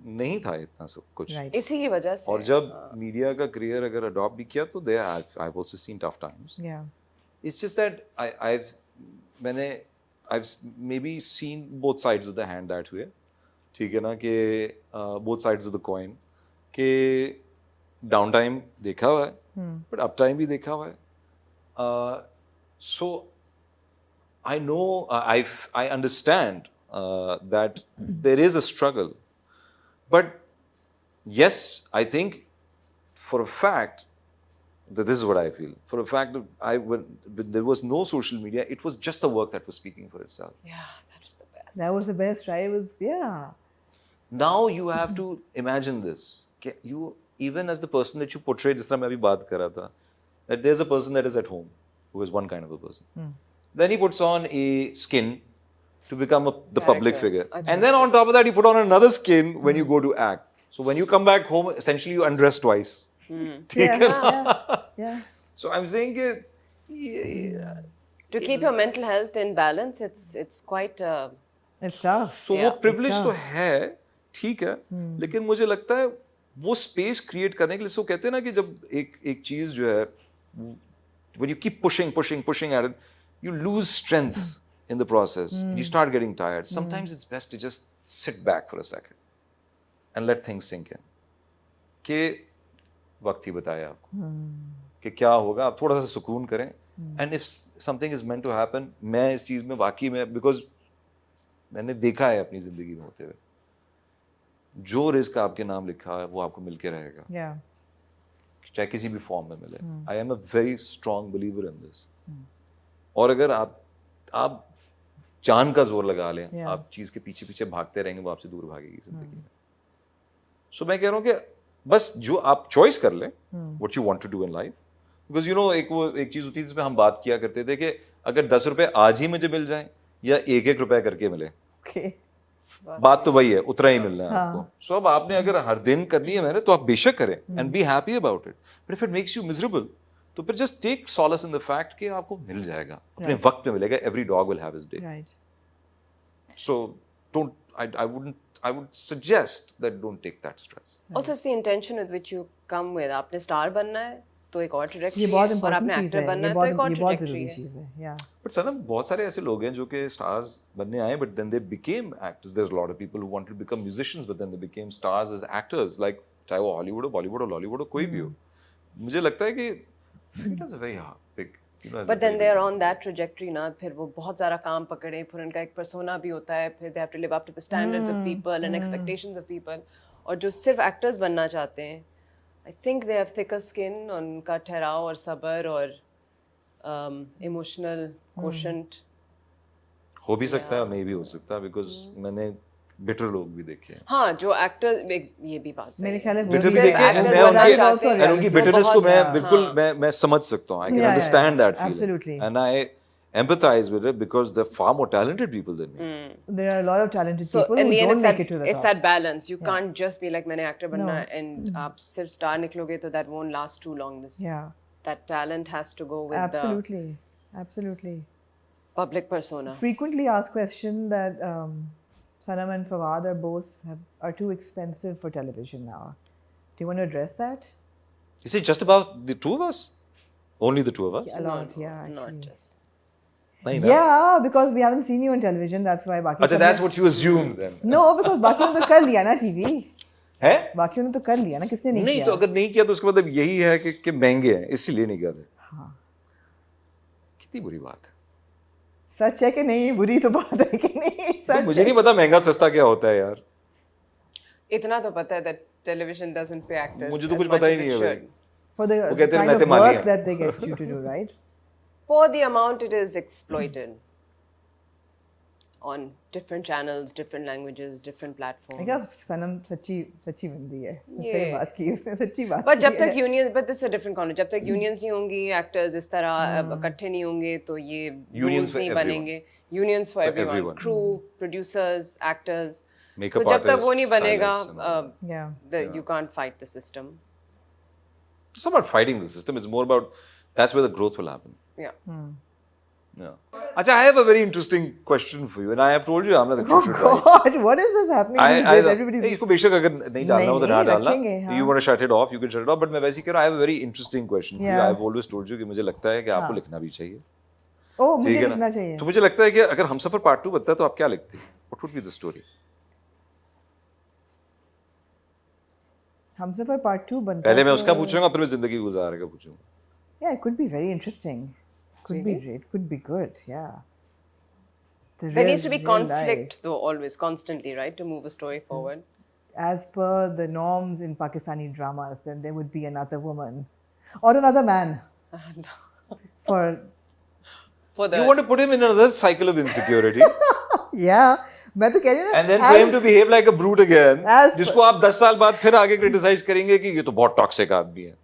नहीं था इतना सब कुछ। Right. इसी की वजह से और जब मीडिया का करियर अगर अडॉप्ट भी किया तो they I have also seen tough times. Yeah. It's just that I've maybe seen both sides of the hand that way. ठीक है ना कि both sides of the coin कि डाउन टाइम देखा हुआ है बट अप टाइम भी देखा हुआ है। So I know I understand that there is a struggle, but yes, I think for a fact that this is what I feel. For a fact that when there was no social media, it was just the work that was speaking for itself. yeah, that was the best. That was the best, right? It was, yeah. Now you have to imagine this. You even as the person that you portray, जिस तरह मैं अभी बात कर रहा था, that there's a person that is at home who is one kind of a person. Then he puts on a skin to become the public figure, and then on top of that, you put on another skin when you go to act. So when you come back home, essentially you undress twice. Yeah. So I'm saying that To keep your mental health in balance, it's quite. It's tough. so वो privilege तो है, ठीक है, लेकिन मुझे लगता है वो space create करने के लिए, so कहते हैं ना कि जब एक चीज जो है, when you keep pushing at it, you lose strength in the process. You start getting tired. Sometimes it's best to just sit back for a second and let things sink in. कि वक्त ही बताया आपको कि क्या होगा, आप थोड़ा सा सुकून करें, and if something is meant to happen, मैं इस चीज में वाकई में, because मैंने देखा है अपनी जिंदगी में होते हुए, जो रिस्क आपके नाम लिखा है वो आपको मिलके रहेगा, Yeah. चाहे किसी भी फॉर्म में मिले। I am a very strong believer in this. और अगर आप जान का जोर लगा लें, Yeah. आप चीज के पीछे पीछे भागते रहेंगे, वो आपसे दूर भागेगी जिंदगी में। सो मैं कह रहा हूँ कि बस जो आप चॉइस कर लें what you want to do in life, because you know एक चीज होती है जिसमें हम बात किया करते थे कि अगर 10 रुपए आज ही मुझे मिल जाएं या 1-1 रुपए करके मिले, Okay. बात तो वही है, उतना ही मिलना है आपको। सो अब आपने अगर हर दिन करनी है मेहनत तो आप बेशक करें and be happy about it, but if it makes you miserable तो फिर just take solace in the fact कि आपको मिल जाएगा, अपने वक्त में मिलेगा। Every dog will have his day. Right. So don't I would suggest that don't take that stress. Also, it's the intention with which you come with. आपने star बनना है तो एक और ये ट्रैजेक्टरी बहुत है, और important आपने चीज एक्टर है, बनना ये है तो एक और बहुत ट्रैजेक्टरी जरूरी है। चीज है। Yeah. But सनम, बहुत सारे ऐसे लोग हैं जो कि स्टार्स बनने आए but then they became actors. There's a lot of people who wanted to become musicians but then they became stars as actors, like चाहे वो हॉलीवुड हो, बॉलीवुड हो, लॉलीवुड हो, कोई भी हो। मुझे लगता है कि it has a very big, you know, has a But then very they are big- on that trajectory ना, फिर वो बहुत सारा काम पकड़े, फिर उनका एक persona भी होता है, फिर they have to live up to the standards of people and expectations of people. और जो सिर्फ एक्टर्स बनना चाहते हैं, I think they have thicker skin, और उनका ठहराव और सब्र और emotional quotient. हो भी सकता है और नहीं भी हो सकता, because मैंने बिटर लोग भी देखे हैं। हाँ, जो एक्टर, ये भी बात सही मेरे है। ख्याल है वो बिटर भी भी देखे हैं, actors and मैं बनना उनके चाहते हैं, and उनकी जो बिटरनेस को बहुत- मैं हाँ, बिल्कुल हाँ। मैं समझ सकता हूँ। I can Yeah, understand that feeling. absolutely. And I empathize with it because they're far more talented people than me. There are a lot of talented So people in who the end, don't make it to the it's top. that balance. You can't just be like मैंने actor बनना है No. and आप सिर्फ star निकलोगे तो that won't last too long. Yeah. That talent has to go with Absolutely. the public persona. Frequently asked question that Sanam and Fawad are too expensive for television now. Do you want to address that? Is it just about the two of us? Only the two of us? A lot, yeah. Not Actually. just. नहीं ना? Yeah, because we haven't seen you on television. That's why. बाकी अच्छा, सबने- that's what you assumed then. No, because बाकियों ने तो कर लिया ना TV. है? बाकियों ने तो कर लिया ना, किसने नहीं नहीं किया? तो अगर नहीं किया तो उसका मतलब यही है कि महंगे हैं, इसीलिए नहीं कर रहे। हाँ. कितनी बुरी बात है। सच है कि नहीं, बुरी तो बात है कि नहीं, सच मुझे नहीं पता महंगा सस्ता क्या होता है यार। इतना तो पता है that television doesn't pay actors. मुझे तो as कुछ much पता ही as it नहीं है should. भाई। For the वो कहते हैं kind of मैं माली work हूँ। that they get you to do, right? For the amount it is exploited on different channels, different languages, different platforms. I guess सनम सच्ची बंदी है। ये- सही बात की उसने, सच्ची बात But की जब तक है। unions, but this is a different concept. जब तक unions नहीं होंगी, actors इस तरह इकट्ठे नहीं होंगे, तो ये Unions rules for नहीं everyone. बनेंगे. Unions for everyone. everyone. Crew, producers, actors. Makeup So जब तक वो artists, नहीं बनेगा, stylists and all that. Yeah. you can't fight the system. It's not about fighting the system. It's more about that's where the growth will happen. Yeah. Yeah. Acha, I have a very interesting question for you, and I have told you, Amna, that you Oh should write. God, what is this happening? with everybody's... इसको बेशक अगर नहीं डालना हो तो ना नहीं, डालना. रखेंगे, हाँ. You want to shut it off, you can shut it off. But मैं वैसे ही कह रहा हूँ, I have a very interesting question for you. Yeah. I have always told you कि मुझे लगता है कि आपको हाँ. लिखना भी चाहिए. ओह, मुझे ठीक है ना? लिखना चाहिए. तो मुझे लगता है कि अगर हमसफर पार्ट 2 बनता है तो आप क्या लिखते? What would be the story? Humsafar part 2 बनता पहले मैं तो- उसका पूछूंगा, फिर मैं जिंदगी गुजार का पूछूंगा. Yeah, it could be very interesting. Could be great. Could be good. Yeah. There needs to be conflict, though, always, constantly, right, to move a story forward. As per the norms in Pakistani dramas, then there would be another woman or another man for For the You want to put him in another cycle of insecurity, yeah. मैं तो कह रही हूँ ना, and then for him to behave like a brute again, As- जिसको आप 10 साल बाद फिर आगे क्रिटिसाइज करेंगे कि ये तो बहुत टॉक्सिक आदमी है.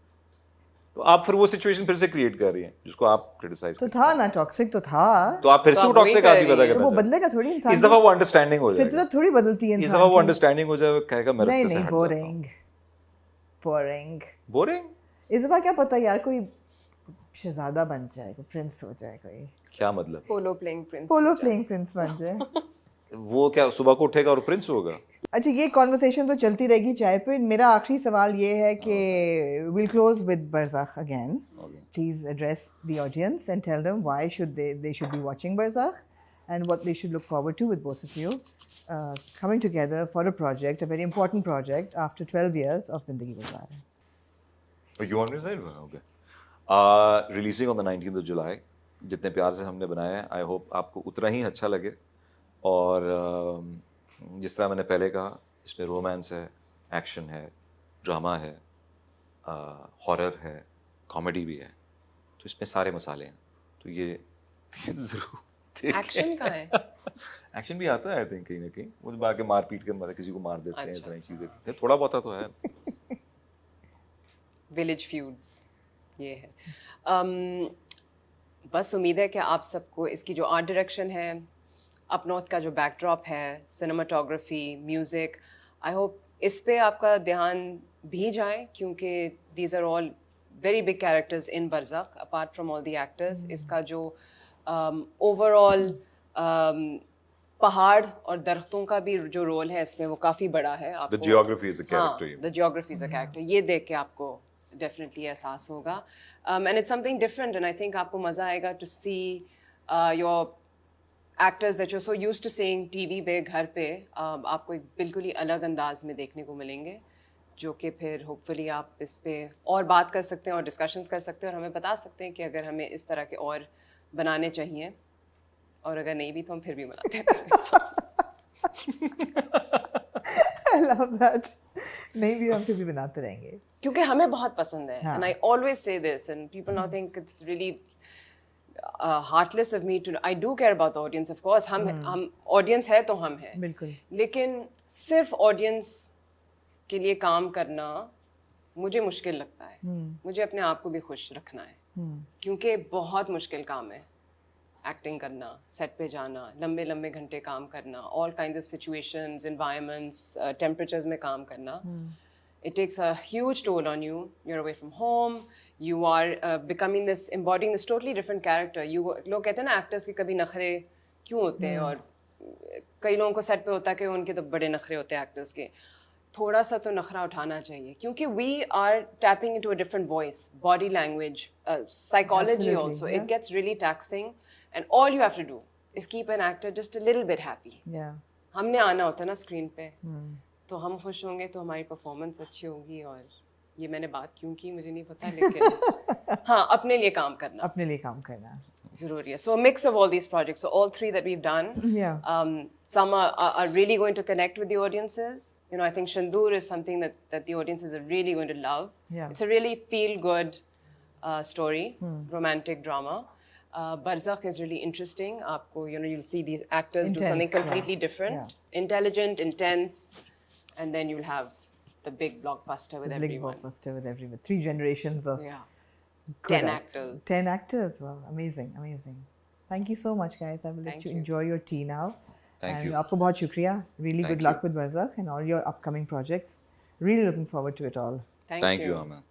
तो आप फिर वो सिचुएशन फिर से क्रिएट कर रही हैं जिसको आप क्रिटिसाइज तो कर. था ना, टॉक्सिक तो था. तो आप फिर से तो वो आप वही टॉक्सिक कर आदमी रही पैदा हैं. तो वो करना बदलेगा थोड़ी चाहते इंसान. हैं. इस दफा वो अंडरस्टैंडिंग हो जाएगा. फितरत थोड़ी बदलती है इस इंसान दफा वो की. अंडरस्टैंडिंग हो जाएगा, कहेगा मैं नहीं रास्ते से नहीं, हट जाता हूं. Boring boring. बोरिंग? इस दफा क्या पता यार, कोई शहजादा बन जाए, कोई प्रिंस हो जाए, कोई क्या मतलब? polo playing prince. पोलो प्लेइंग प्रिंस बन जाए. वो क्या सुबह को उठेगा और प्रिंस होगा? अच्छा, ये कॉन्वर्सेशन तो चलती रहेगी चाय पे. मेरा आखिरी सवाल ये है कि we'll close with Barzakh again. Okay. Please address the audience and tell them why should they should be watching Barzakh and what they should look forward to with both of you coming together for a project, a very important project after 12 years of Zindagi Guzar. Oh, you want me to say it? Okay. Releasing on the 19th of July. जितने प्यार से हमने बनाया है, I hope आपको उतना ही अच्छा लगे. और जिस तरह मैंने पहले कहा, इसमें रोमांस है, एक्शन है, ड्रामा है, हॉरर है, कॉमेडी भी है. तो इसमें सारे मसाले हैं. तो ये जरूर Action कहाँ है? एक्शन भी आता है, आई थिंक, कहीं ना कहीं. वो बाकी मार पीट कर मतलब किसी को मार देते हैं, अच्छा. इतना ही चीजें थोड़ा बहुत तो है. Village feuds, ये है. बस उम्मीद है कि आप सबको इसकी जो आर्ट डायरेक्शन है, अप नॉर्थ का जो बैकड्रॉप है, सिनेमाटोग्राफी, म्यूज़िक, आई होप इस पे आपका ध्यान भी जाए, क्योंकि these are all very big characters in Barzakh apart from all the actors. इसका जो ओवरऑल पहाड़ और दरख्तों का भी जो रोल है इसमें, वो काफ़ी बड़ा है. The geography is a character. The geography is a character. ये देख के आपको डेफिनेटली एहसास होगा. And it's something different, and I think आपको मज़ा आएगा to see your actors that you are so used to seeing TV पे, घर पे, आपको एक बिल्कुल ही अलग अंदाज में देखने को मिलेंगे, जो कि फिर होपफुली आप इस पे और बात कर सकते हैं और डिस्कशंस कर सकते हैं और हमें बता सकते हैं कि अगर हमें इस तरह के और बनाने चाहिए, और अगर नहीं भी तो हम फिर भी बनाते हैं. I love that. नहीं भी हम फिर भी बनाते रहेंगे. क्योंकि हमें बहुत पसंद है. हाँ. And I always say this and people now think it's really heartless of me to, I do care about the audience, of course. हम audience है तो हम हैं. बिल्कुल. लेकिन सिर्फ audience के लिए काम करना मुझे मुश्किल लगता है. मुझे अपने आप को भी खुश रखना है, क्योंकि बहुत मुश्किल काम है एक्टिंग करना, सेट पे जाना, लंबे लंबे घंटे काम करना, all kinds of situations, environments, temperatures में काम करना. It takes a huge toll on you. You're away from home. You are becoming this, embodying this totally different character. लोग कहते हैं ना एक्टर्स के कभी नखरे क्यों होते हैं, और कई लोगों को सेट पे होता है कि उनके तो बड़े नखरे होते हैं एक्टर्स के. थोड़ा सा तो नखरा उठाना चाहिए, क्योंकि we are tapping into a different voice, body language, psychology Absolutely, also. yeah. It gets really taxing, and all you have to do is keep an actor just a little bit happy. Yeah. हमने आना होता है ना screen पे, तो हम खुश होंगे तो हमारी परफॉर्मेंस अच्छी होगी. और ये मैंने बात क्यों की मुझे नहीं पता, लेकिन हाँ, अपने लिए काम करना अपने लिए काम करना ज़रूरी है. So a mix of all these projects, so all three that we've done. Yeah. Some are really going to connect with the audiences. You know, I think Shandur is something that the audiences are really going to love. Yeah. It's a really feel-good story, romantic drama. Barzakh is really interesting. आपको, you know, you'll see these actors do something Intense, completely yeah. different, intelligent, intense, and then you'll have the big blockbuster with Big everyone. blockbuster with everyone. 3 generations of Yeah. good 10 act- actors. 10 actors. Wow, amazing, amazing. Thank you so much, guys. I will let Thank you you. enjoy your tea now. Thank and you. आपको बहुत शुक्रिया. Really Thank good luck you. with Barzakh and all your upcoming projects. Really looking forward to it all. Thank you, Aman.